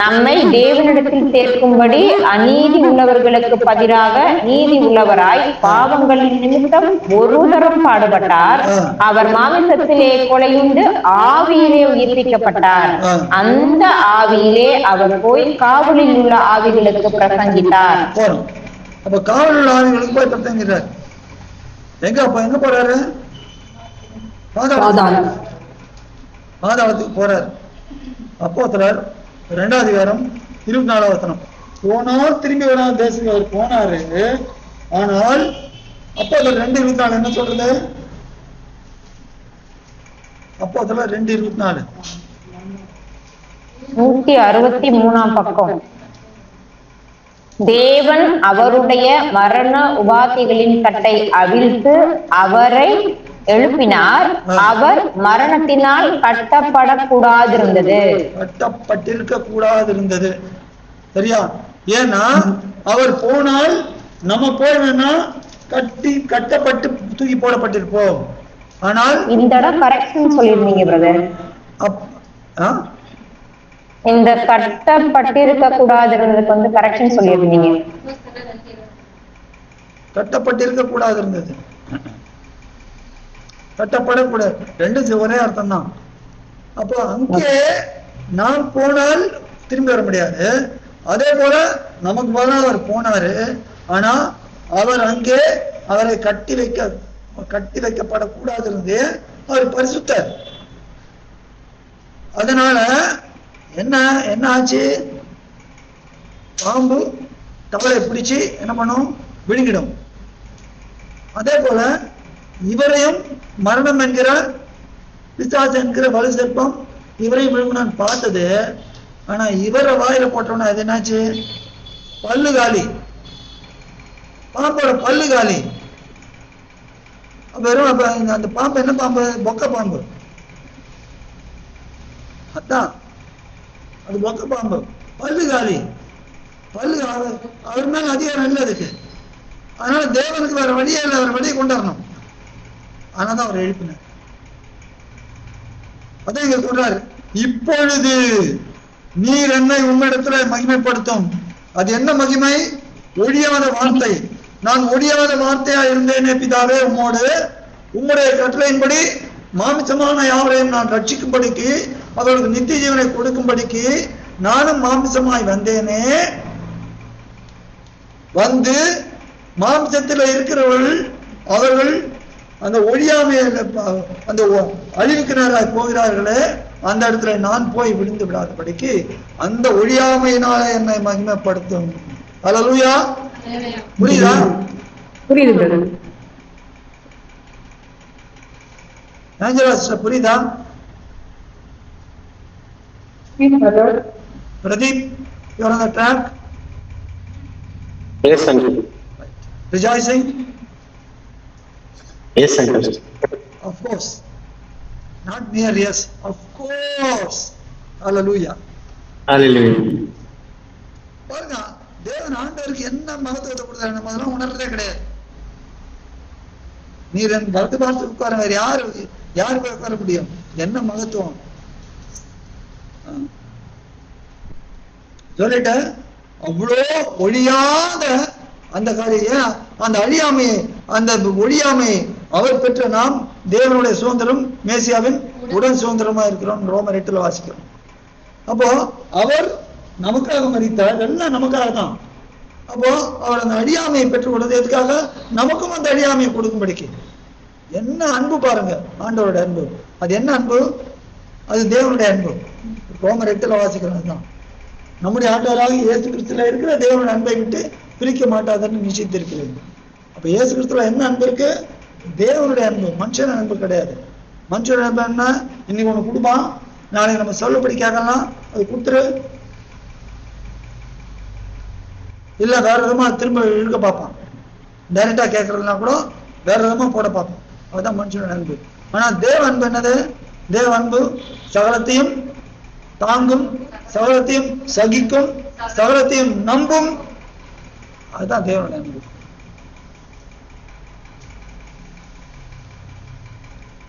நம்மை தேவனிடத்தில் சேர்க்கும்படி அநீதி உள்ளவர்களுக்கு பதிலாக நீதி உள்ளவராய் பாவங்களின் நிமித்தம் ஒரு தரம் பாடுபட்டார். அவர் மாமிசத்திலே கொலையுண்டு ஆவியிலே உயிர்ப்பிக்கப்பட்டார். அந்த ஆவியிலே அவர் போய் காவலில் உள்ள ஆவிகளுக்கு பிரசங்கித்தார். அப்ப காவலில் உள்ள ஆவிகளுக்கு போய் பிரசங்கிட்டார். எங்க போறாரு? பாதாளத்துக்கு போறாரு. அப்போஸ்தலர் 2ஆம் அதிகாரம் 24ஆம் வசனம். போனால் திரும்பி வராத தேசத்துக்கு அவர் போனாரு. ஆனால் அப்போஸ்தலர் 2:24 என்ன சொல்றது? அப்போஸ்தலர் 2:24 163ஆம் பக்கம். தேவன் அவருடைய மரண உபாதைகளின் கட்டை அவிழ்த்து அவரை எழுப்பினார். அவர் மரணத்தினால் கட்டப்படக்கூடாதிருந்தது. கட்டப்பட்டிருக்க கூடாதிருந்தது. சரியா? ஏன்னா அவர் போனால் நம்ம போனா கட்டப்பட்டு தூக்கி போடப்பட்டிருப்போம். ஆனால் இந்த இடம் கரெக்ஷன் சொல்லிருந்தீங்க பிரதர். இந்த கட்டப்பட்டிருக்க கூடாதுன்றதுக்கு வந்து கரெக்ஷன் சொல்லிருந்தீங்க. கட்டப்பட்டிருக்க கூடாது இருந்தது, கட்டப்படக்கூடாது, ரெண்டும் ஒரே அர்த்தம் தான். அப்போ அங்கே நாம் போனால் திரும்பி வர முடியாது. அதே போல நமக்கு போல அவர் போனாரு. ஆனா அவர் அங்கே அவரை கட்டி வைக்கப்படக்கூடாது இருந்து அவர் பரிசுத்தர். அதனால என்ன ஆச்சு? பாம்பு தவளை பிடிச்சு என்ன பண்ணும்? விழுங்கிடும். அதே போல இவரையும் மரணம் என்கிற பிசாசு என்கிற வலு சிற்பம் இவரையும் விழுங்கினான்னு பார்த்தது. ஆனா இவரை வாயில போட்டோம்னா அது என்னாச்சு? பல்லு காலி, பாம்போட பல்லு காலி. வெறும் அந்த பாம்பு என்ன பாம்பு? பொக்க பாம்பு. அதான் அது பொக்க பாம்பு, பல்லு காலி. பல்லு அவர் மேல அதிகாரம் இல்லை அதுக்கு. அதனால தேவனுக்கு வேற வழியே இல்லை, அவர் வழியை கொண்டாடணும். ஆனாதான் அவர் எழுப்பினார். அதான் இங்க சொல்றாரு, இப்பொழுது நீர் என்னை உம்மிடத்துல மகிமைப்படுத்தும். அது என்ன மகிமை? ஒழியாத வார்த்தை. நான் ஒழியாத வார்த்தையா இருந்தேனே பிதாவே உம்மோடு, உம்முடைய கட்டளையின்படி மாமிசமான யாவரையும் நான் ரட்சிக்கும்படிக்கு அவர்களுக்கு நித்திய ஜீவனை கொடுக்கும்படிக்கு நானும் மாமிசமாய் வந்தேனே. வந்து மாம்சத்தில் இருக்கிறவர்கள் அவர்கள் அந்த ஒழியாமை அந்த அழிவுக்கு நேராய் போகிறார்களே, அந்த இடத்துல நான் போய் விழுந்து விடாதபடிக்கு அந்த ஒழியாமையினால என்னை மகிமைப்படுத்தும். அல்லேலூயா. புரியுதா? புரியுது. ஆஞ்சலா புரியுதா? Pradeep, you are on the track? Yes, uncle. Rejoicing? Yes, uncle. Of course. Not mere yes, of course. Hallelujah. Hallelujah. பாருங்க, தேவன் ஆண்டவருக்கு என்ன மகத்துவத்தை கொடுத்தாரு நம்ம அதெல்லாம் உணர்றதே கிடையாது. நீர் என் வலது பார்த்து உட்கார, வேற யாரு போய் உட்கார முடியும்? என்ன மகத்துவம் சொல்லிட்ட. அவ்வளோ ஒழியாத அந்த காரியம், அந்த அழியாமையை, அந்த ஒழியாமையை அவர் பெற்ற நாம் தேவனுடைய சுதந்திரம், மேசியாவின் உடன் சுதந்திரமா இருக்கிறோம். ரோமர் 8 வாசிக்கிறோம். அப்போ அவர் நமக்காக மரித்தார், எல்லாம் நமக்காக தான். அப்போ அவர் அந்த அழியாமையை பெற்றுக் கொண்டது எதுக்காக? நமக்கும் அந்த அழியாமையை கொடுக்கும்படிக்கு. என்ன அன்பு பாருங்க, ஆண்டவருடைய அன்பு. அது என்ன அன்பு? அது தேவனுடைய அன்பு. ரோமர் 8 வாசிக்கிறோம். தான் நம்முடைய ஆண்டவராக இயேசு கிறிஸ்துல இருக்கிற தேவனுடைய அன்பை விட்டு பிரிக்க மாட்டாதுன்னு நிச்சயித்திருக்கிறது. அப்ப இயேசு கிறிஸ்துல என்ன அன்பு இருக்கு? தேவனுடைய அன்பு, மனுஷன அன்பு கிடையாது. மனுஷனுடைய அன்பு என்ன? இன்னைக்கு ஒண்ணு கொடுப்பான், நாளைக்கு நம்ம சொல்லுபடி கேட்கலாம், அது கொடுத்துரு. இல்ல வேற விதமா திரும்ப இழுக்க பார்ப்பான். டைரக்டா கேட்கறதுனா கூட வேற விதமா போட பார்ப்போம். அதுதான் மனுஷனுடைய அன்பு. ஆனா தேவ அன்பு என்னது? தேவ அன்பு சகலத்தையும் தாங்கும், சகலத்தையும் சகிக்கும், சகலத்தையும் நம்பும். அதுதான் தேவனுடைய அன்பு.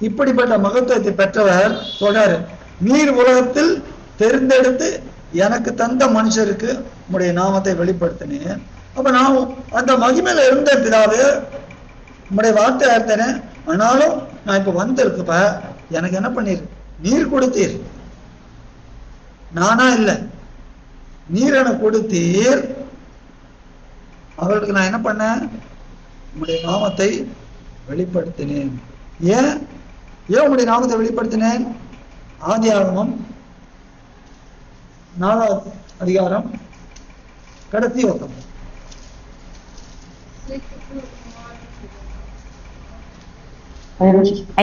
இப்படிப்பட்ட மகத்துவத்தை பெற்றவர் சொல்றாரு, நீர் உலகத்தில் தெரிந்தெடுத்து எனக்கு தந்த மனுஷருக்கு உம்முடைய நாமத்தை வெளிப்படுத்தினேன். அப்ப நான் அந்த மகிமையில இருந்த பிதாவே உம்முடைய வார்த்தை ஆர்த்தனே. ஆனாலும் நான் இப்ப வந்திருக்கப்ப எனக்கு என்ன பண்ணீர்? நீர் கொடுத்தீர், நானா இல்ல, நீர் எனக்கு கொடுத்தீர். அவர்களுக்கு நான் என்ன பண்ணேன்? உம்முடைய நாமத்தை வெளிப்படுத்தினேன். ஏன் உம்முடைய நாமத்தை வெளிப்படுத்தினேன்? ஆதியாகமம் 4வது அதிகாரம் கடைசி வசனம்.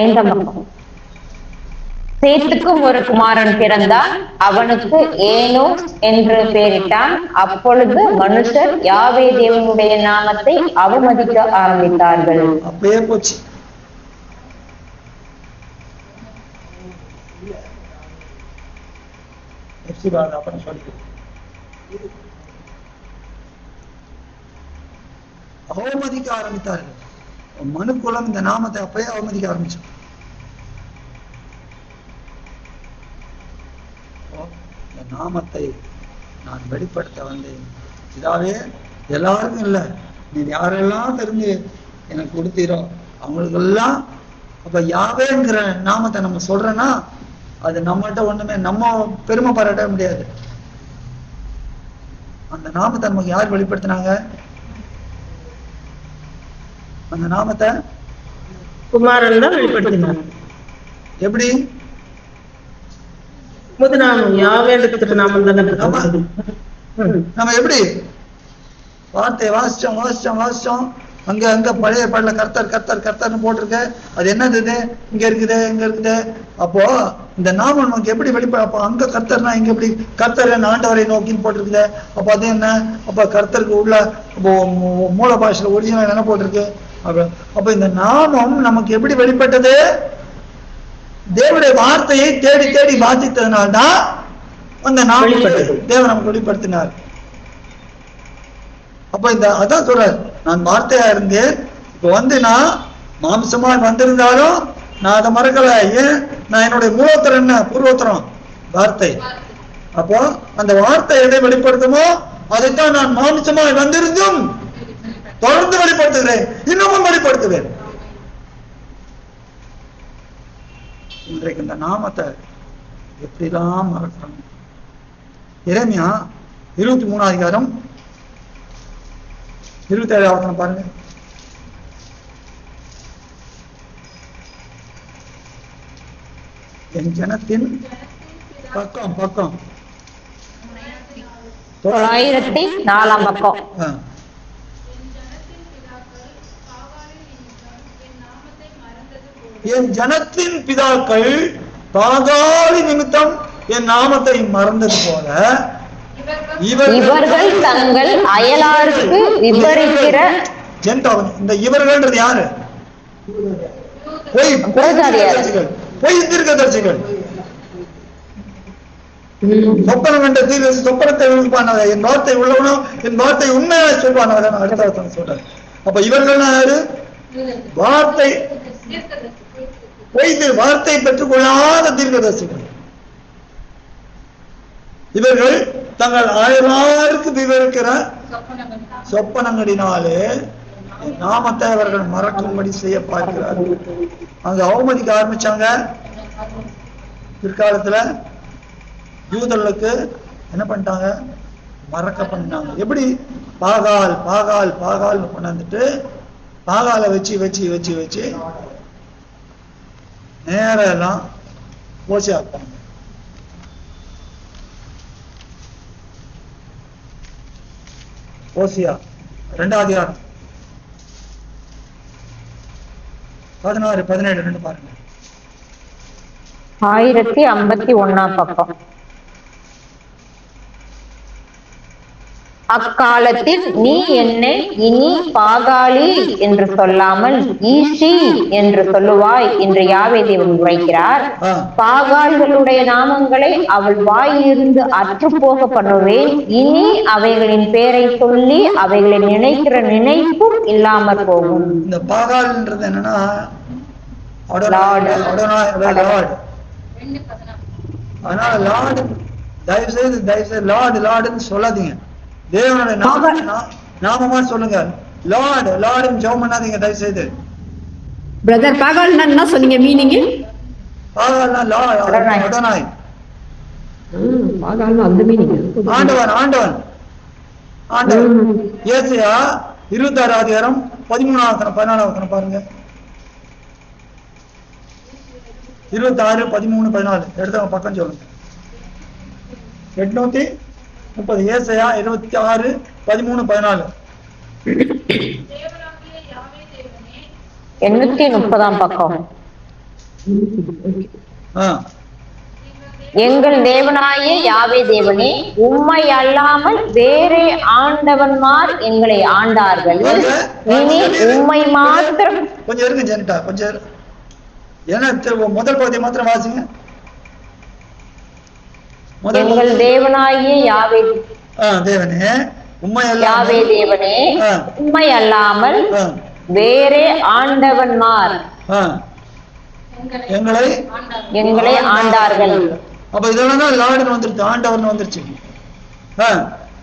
ஐந்தாம் பக்கம். சேத்துக்கும் ஒரு குமாரன் பிறந்தான், அவனுக்கு ஏனோஸ் என்று பெயரிட்டான். அப்பொழுது மனுஷர் யாவே தேவனுடைய நாமத்தை அவமதிக்க ஆரம்பித்தார்கள். அப்படியே போச்சு. அப்புறம் சொல்லி அவமதிக்க ஆரம்பித்தார்கள். மனுக்குலம் இந்த நாமத்தை அப்பயே அவமதிக்க ஆரம்பிச்சோம். இந்த நாமத்தை நான் வெளிப்படுத்த வந்தேன். இதாவே எல்லாருக்கும் இல்லை, நீ யாரெல்லாம் தெரிஞ்சு எனக்கு கொடுத்தீரோ அவங்களுக்கெல்லாம். அப்ப யாவேங்கிற நாமத்தை நம்ம சொல்றேன்னா அது நம்மகிட்ட ஒண்ணுமே நம்ம பெருமை பாராட்ட முடியாது. அந்த நாமத்தை நமக்கு யார் வெளிப்படுத்தினாங்க? அந்த நாமத்தை குமாரன் தான் வெளிப்படுத்தினார். எப்படி? முதுநாமம் யாவேண்டு திருநாமம் தானே. நம்ம எப்படி வார்த்தையை வாசிச்சோம். அங்க பழைய பாடல கர்த்தர்னு போட்டிருக்க. அது என்னது இது? இங்க இருக்குது. அப்போ இந்த நாமம் நமக்கு எப்படி வெளிப்பட? அப்போ அங்க கர்த்தர்னா இங்க எப்படி கர்த்தர் ஆண்டவரை நோக்கின்னு போட்டிருக்குது. அப்ப அது என்ன? அப்ப கர்த்தருக்கு உள்ள மூல பாஷையில ஒரிஜினல் என்ன போட்டிருக்கு? அப்ப இந்த நாமம் நமக்கு எப்படி வெளிப்பட்டது? தேவனுடைய வார்த்தையை தேடி தேடி வாசித்ததுனால்தான் அந்த நாமம் தேவன் நமக்கு வெளிப்படுத்தினார். அப்ப இந்த அதான் சொல்றாரு, நான் வார்த்தையா இருந்தேன். இப்ப நான் மாம்சமா வந்திருந்தாலும் நான் அதை மறக்கல. ஏன்? நான் என்னுடைய மூலோத்தரம் என்ன? பூர்வோத்தரம் வார்த்தை. அப்போ அந்த வார்த்தை எதை வெளிப்படுத்துமோ அதைத்தான் நான் மாம்சமா வந்திருந்தும் தொடர்ந்து வெளிப்படுத்துகிறேன், இன்னமும் வெளிப்படுத்துவேன். இன்றைக்கு இந்த நாமத்தை எப்படிலாம் மறக்கணும்? எரேமியா 23 அதிகாரம் 27 பாருங்க. என் ஜனத்தின் பக்கம் 904 பக்கம். என் ஜனத்தின் பிதாக்கள் பாகாலி நிமித்தம் என் நாமத்தை மறந்தது போல இவர்கள் தங்கள் அயலாருக்கு விபரிக்கிற. இந்த இவர்கள்ன்றது யாரு? பொய் தீர்க்கதரிசிகள். சொப்பனம் என்ற சொப்பனத்தை உள்பானவ, என் வார்த்தை உள்ளவனும் என் வார்த்தை உண்மையாக சொல்வானவன். அடுத்த சொல்றாரு. அப்ப இவர்கள் யாரு? வார்த்தை வார்த்தை பெற்றுக் கொள்ளாத தீர்க்கதரிசிகள். இவர்கள் தங்கள் அயலாருக்கு விவரிக்கிற சொப்பனங்களினாலே நாமத்தை அவர்கள் மறக்கும்படி செய்ய பார்க்கிறார்கள். அங்க அவமதிக்க ஆரம்பிச்சாங்க. பிற்காலத்துல யூதர்களுக்கு என்ன பண்ணிட்டாங்க? மறக்க பண்ணிட்டாங்க. எப்படி? பாகால் கொண்டாந்துட்டு பாகால வச்சு நேரம் எல்லாம் ஓசியா இருப்பாங்க. ஓசியா 2வது அதிகாரம் 16-17 பாருங்க. 1051 பக்கம். அக்காலத்தில் நீ என்னை இனி பாகாலி என்று சொல்லாமல் ஈஷி என்று சொல்லுவாய் என்று யாவே தேவன் உரைக்கிறார். பாகால்களுடைய நாமங்களை அவள் வாயிலிருந்து அற்று போக பண்ணுவேன். இனி அவைகளின் பெயரை சொல்லி அவைகளை நினைக்கிற நினைப்பும் இல்லாமற் போகும். இந்த பாகால்ன்றது என்னன்னா அதனால லார்டு தயவு செய்து லார்டுன்னு சொல்லாதீங்க. தேவனுடைய நாமமா சொல்லுங்க. லார்டுன்னு ஜெபம் பண்ணாதீங்க தயவு செய்து. பிரதர் பாகால்னா என்ன சொன்னீங்க மீனிங்? பாகால்னா அடோனாய். பாகால்னா அந்த மீனிங். ஆண்டவன். ஏசாயா 26 அதிகாரம் 13 14 பாருங்க. 26 13 14 எடுத்த பக்கம் சொல்லுங்க. 830 ஏசாயா 26:13-14. தேவனாகிய யாவே தேவனே 830 பக்கம். ஆ, எங்கள் தேவனாகிய யாவே தேவனே, உம்மை அல்லாமல் வேறே ஆண்டவன்மார் எங்களை ஆண்டார்கள். இனி உம்மை மாத்திரம். கொஞ்சம் இருங்க ஜெனிட்டா, கொஞ்சம் இரு. ஏன்னா முதல் பகுதி மாத்திரம் வாசிங்க. எங்கள் தேவனாகிய யாவே தேவனே உம்மை யாவே தேவனே, உம்மை அல்லாமல் வேறே ஆண்டவன்மார் எங்களை ஆண்டார்கள். அப்ப இதோட லார்டுன்னு வந்துருச்சு, ஆண்டவர்னு வந்துருச்சு.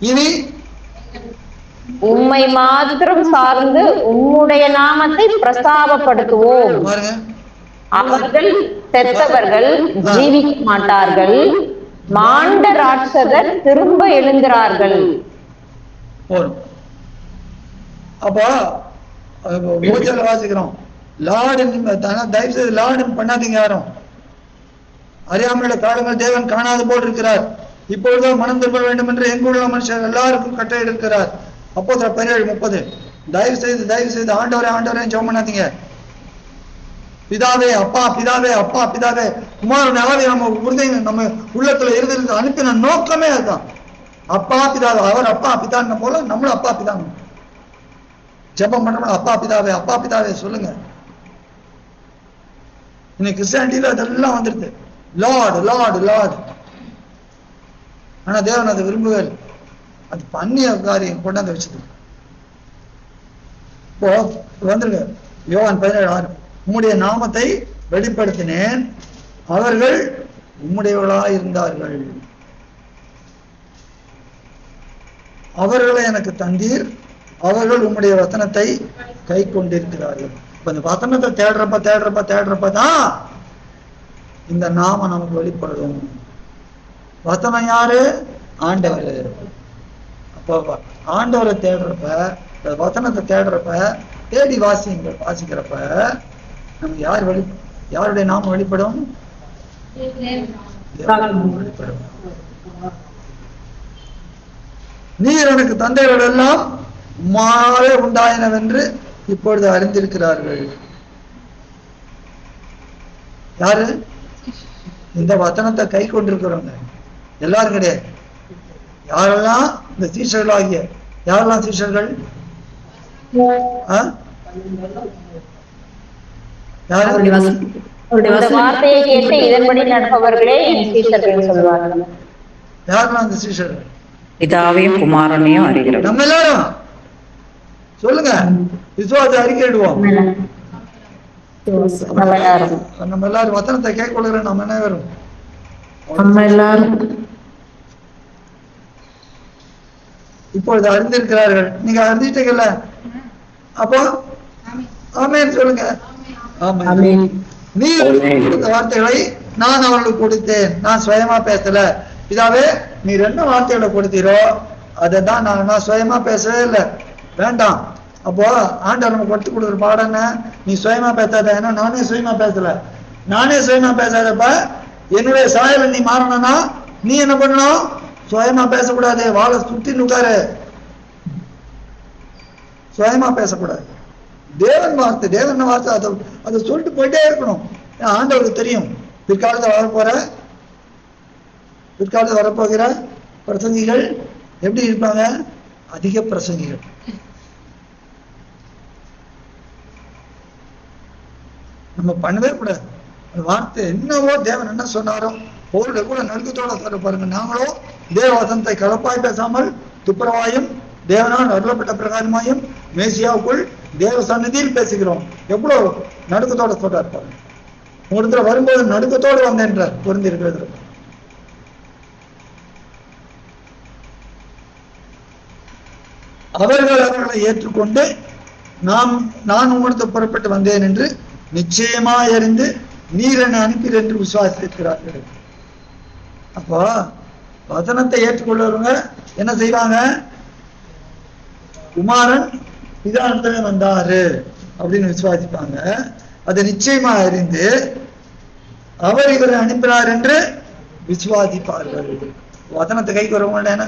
இனி உம்மை மாத்திரம் சார்ந்து உம்முடைய நாமத்தை பிரஸ்தாபப்படுத்துவோம். பாருங்க, அவர்கள் செத்தவர்கள் ஜீவிக்க மாட்டார்கள், மாண்ட ராட்சதர் திரும்ப எழுந்திரார்கள். அப்போ வாசிக்கிறோம், லார்டு தயவு செய்து லார்டு பண்ணாதீங்க. யாரும் அறியாமையுள்ள காலங்கள் தேவன் காணாது போல் இருக்கிறார். இப்பொழுதோ மனம் திரும்ப வேண்டும் என்று எங்குள்ள மனுஷர் எல்லாருக்கும் கட்டளை இருக்கிறார். அப்போ 17:30. தயவு செய்து ஆண்டவரே ஆண்டவரே ஜெபம் பண்ணாதீங்க. பிதாவே அப்பா, பிதாவே அப்பா, பிதாவே. குமாரன் ஆவி நம்ம நம்ம உள்ளத்துல இருந்து அனுப்பின நோக்கமே அதுதான். அப்பா பிதாவே, அவர் அப்பா பிதான்னு போல நம்மளும் அப்பா பிதாங்க. ஜெபம் பண்ணணும், அப்பா பிதாவே அப்பா பிதாவே சொல்லுங்க. இன்னைக்கு கிறிஸ்டியானிட்டியில அதெல்லாம் வந்துருது, லார்டு லார்டு லார்டு. ஆனா தேவன் அதை விரும்புவார். அது பண்ணிய காரியம் கொண்டாந்து வச்சது. இப்போ வந்துருங்க, யோவான் 17:6. உம்முடைய நாமத்தை வெளிப்படுத்தினேன், அவர்கள் உம்முடையவர்களாய் இருந்தார்கள், அவர்களை எனக்கு தந்தீர், அவர்கள் உம்முடைய வசனத்தை கை கொண்டிருக்கிறார்கள். இப்ப இந்த வசனத்தை தேடுறப்பதான் இந்த நாம நமக்கு வெளிப்படும். வசனம் யாரு? ஆண்டவர். அப்போ ஆண்டவரை தேடுறப்ப, வசனத்தை தேடுறப்ப, தேடி வாசிக்கிறப்ப நமக்கு யாருடைய நாமம் வெளிப்படும்? வெளிப்படும். நீர் எனக்கு தந்தைகள் எல்லாம் உம்மாலே உண்டாயினவென்று இப்பொழுது அறிந்திருக்கிறார்கள். யாரு? இந்த வசனத்தை கை கொண்டிருக்கிறவங்க எல்லாரும் கிடையாது. யாரெல்லாம் இந்த சீஷர்களாகிய, யாரெல்லாம் சீஷர்கள்? வார்த்தையை கேட்டு இதன்படி நடப்பவர்களே என் சீஷர்கள் சொல்வார்கள். யாரெல்லாம் அந்த சீஷர்கள்? பிதாவையும் குமாரனையும் அறிகிறோம். நம்ம எல்லாரும் சொல்லுங்க, விசுவாச அறிக்கையிடுவோம். நம்ம எல்லாரும் வசனத்தை கேட்கொள்கிற நம்ம என்ன வரும்? நம்ம எல்லாரும் இப்பொழுது அறிந்திருக்கிறார்கள். நீங்க அறிஞ்சிட்டீங்கல்ல, அப்போ ஆமென் சொல்லுங்க. ஆமென். நீ கொடுத்த வார்த்தைகளை நான் அவர்களுக்கு கொடுத்தேன், நான் சுயமா பேசல. இதாவே நீ 2 வார்த்தைகளை கொடுத்தீரோ அதை தான் நான் சுயமா பேசவே இல்லை, வேண்டாம். அப்போ ஆண்டவர் நம்ம கொடுத்து கொடுக்குற பாடம் என்ன? நீ சுயமா பேசாத. ஏன்னா நானே சுயமா பேசல. நானே சுயமா பேசாதப்ப என்னுடைய சாயலை நீ மாறணும்னா நீ என்ன பண்ணணும்? சுயமா பேசக்கூடாது, வாழை சுத்தி உட்காரு. சுயமா பேசக்கூடாது. தேவன் வார்த்தை அதை சொல்லிட்டு போயிட்டே இருக்கணும். ஆண்டவருக்கு தெரியும் பிற்காலத்தில் வரப்போகிற பிரசங்கிகள் எப்படி இருப்பாங்க? அதிக பிரசங்கிகள். நம்ம பண்ணவே கூடாது. வார்த்தை என்னவோ தேவன் என்ன சொன்னாரோ பொருளை கூட நல்கத்தோட சொல்ல பாருங்க. நாங்களோ தேவவசனத்தை கலப்பாய் பேசாமல் துப்புரவாயும் தேவனால் அருளப்பட்ட பிரகாரமாயும் மேசியாவுக்குள் தேவ சந்நிதியில் பேசுகிறோம். எவ்வளவு நடுக்கத்தோட சொல்றார் பாருங்க. ஒருத்தர் வரும்போது நடுக்கத்தோடு வந்தேன்றார் பொருந்தி இருக்கிறது. அவர்களை ஏற்றுக்கொண்டு நான் உங்களுக்கு புறப்பட்டு வந்தேன் என்று நிச்சயமாய் அறிந்து நீர் என்னை அனுப்பீர் என்று விசுவாசிக்கிறார்கள். அப்போ வசனத்தை ஏற்றுக்கொள்றவங்க என்ன செய்வாங்க? குமாரன் பிதாவிடத்துல வந்தாரு அப்படின்னு விசுவாசிப்பாங்க. அதை நிச்சயமா அறிந்து அவர் இவரை அனுப்பினார் என்று விசுவாசிப்பார்கள். வசனத்தை கைக்கு வரவங்க என்ன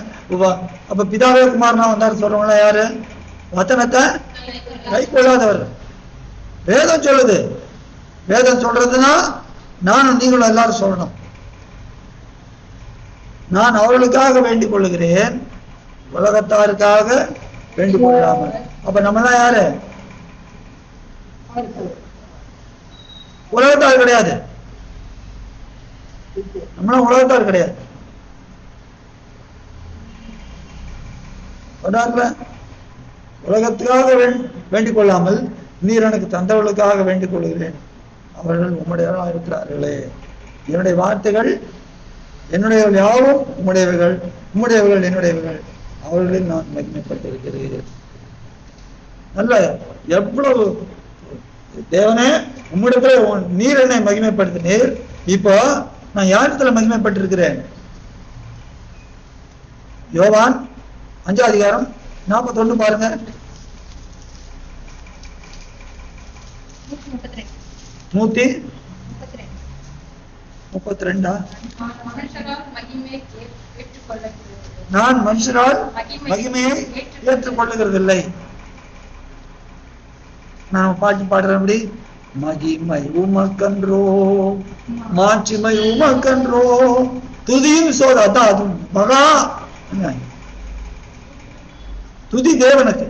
அப்ப பிதாவே குமாரனா வந்தாரு சொல்றவங்கள யாரு? வசனத்தை கை கொள்ளாதவர். வேதம் சொல்லுது. வேதம் சொல்றதுன்னா நானும் நீங்களும் எல்லாரும் சொல்லணும். நான் அவர்களுக்காக வேண்டிக் கொள்ளுகிறேன், உலகத்தாருக்காக வேண்டிக் கொள்ளாமல். அப்ப நம்மலாம் யாரு? உலகத்தார் கிடையாது. நம்மளாம் உலகத்தார் கிடையாது. உலகத்துக்காக வேண்டிக் கொள்ளாமல் நீர் எனக்கு தந்தவர்களுக்காக வேண்டிக் கொள்கிறேன், அவர்கள் உம்முடையவர்களாக இருக்கிறார்களே. என்னுடைய வார்த்தைகள் என்னுடையவர்கள் யாவும் உம்முடையவர்கள், உம்முடையவர்கள் என்னுடையவர்கள், அவர்களில் நான் மகிமைப்பட்டிருக்கிறேன். நல்ல எவ்வளவு தேவனே, உம்மிடத்துல நீர் என்னை மகிமைப்படுத்தினீர், இப்போ நான் யாரிடத்துல மகிமைப்பட்டிருக்கிறேன்? யோவான் 5:41 பாருங்க. 132. நான் மனுஷரால் மகிமையை ஏற்றுக்கொள்ளுகிறதில்லை. நான் பாட்டு பாடுறபடி, மகிமை உமக்கன்றோ, மாட்சிமை உமக்கன்றோ, துதியும் சோதா. அது மகா துதி தேவனுக்கு.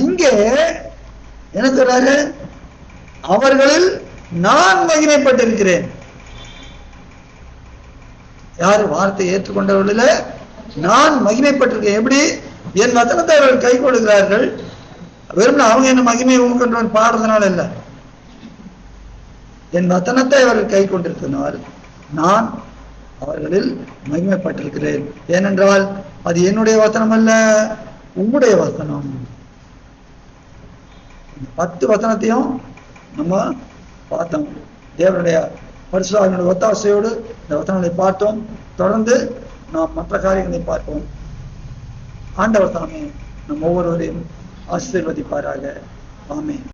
இங்க என்ன சொல்றாரு? அவர்களில் நான் மகிமைப்பட்டிருக்கிறேன். யாரு? வார்த்தை ஏற்றுக்கொண்டவர்களில் நான் மகிமைப்பட்டிருக்கேன். எப்படி? என் வசனத்தை அவர்கள் கை கொடுக்கிறார்கள். வெறும் அவங்க என்ன மகிமை உமக்கன்றோன்னு பாடுறதுனால இல்ல, என் வசனத்தை அவர்கள் கை கொண்டிருக்கிறார், நான் அவர்களில் மகிமைப்பட்டிருக்கிறேன். ஏனென்றால் அது என்னுடைய வசனம் அல்ல, உம்முடைய வசனம். 10 வசனத்தையும் நம்ம பார்த்தோம். தேவனுடைய பரிசுத்த ஒத்தாசையோடு இந்த வசனங்களை பார்த்தோம். தொடர்ந்து நாம் மற்ற காரியங்களை பார்ப்போம். ஆண்டவர் தாமே நம் ஒவ்வொருவரையும் ஆசீர்வதிப்பாராக. ஆமென்.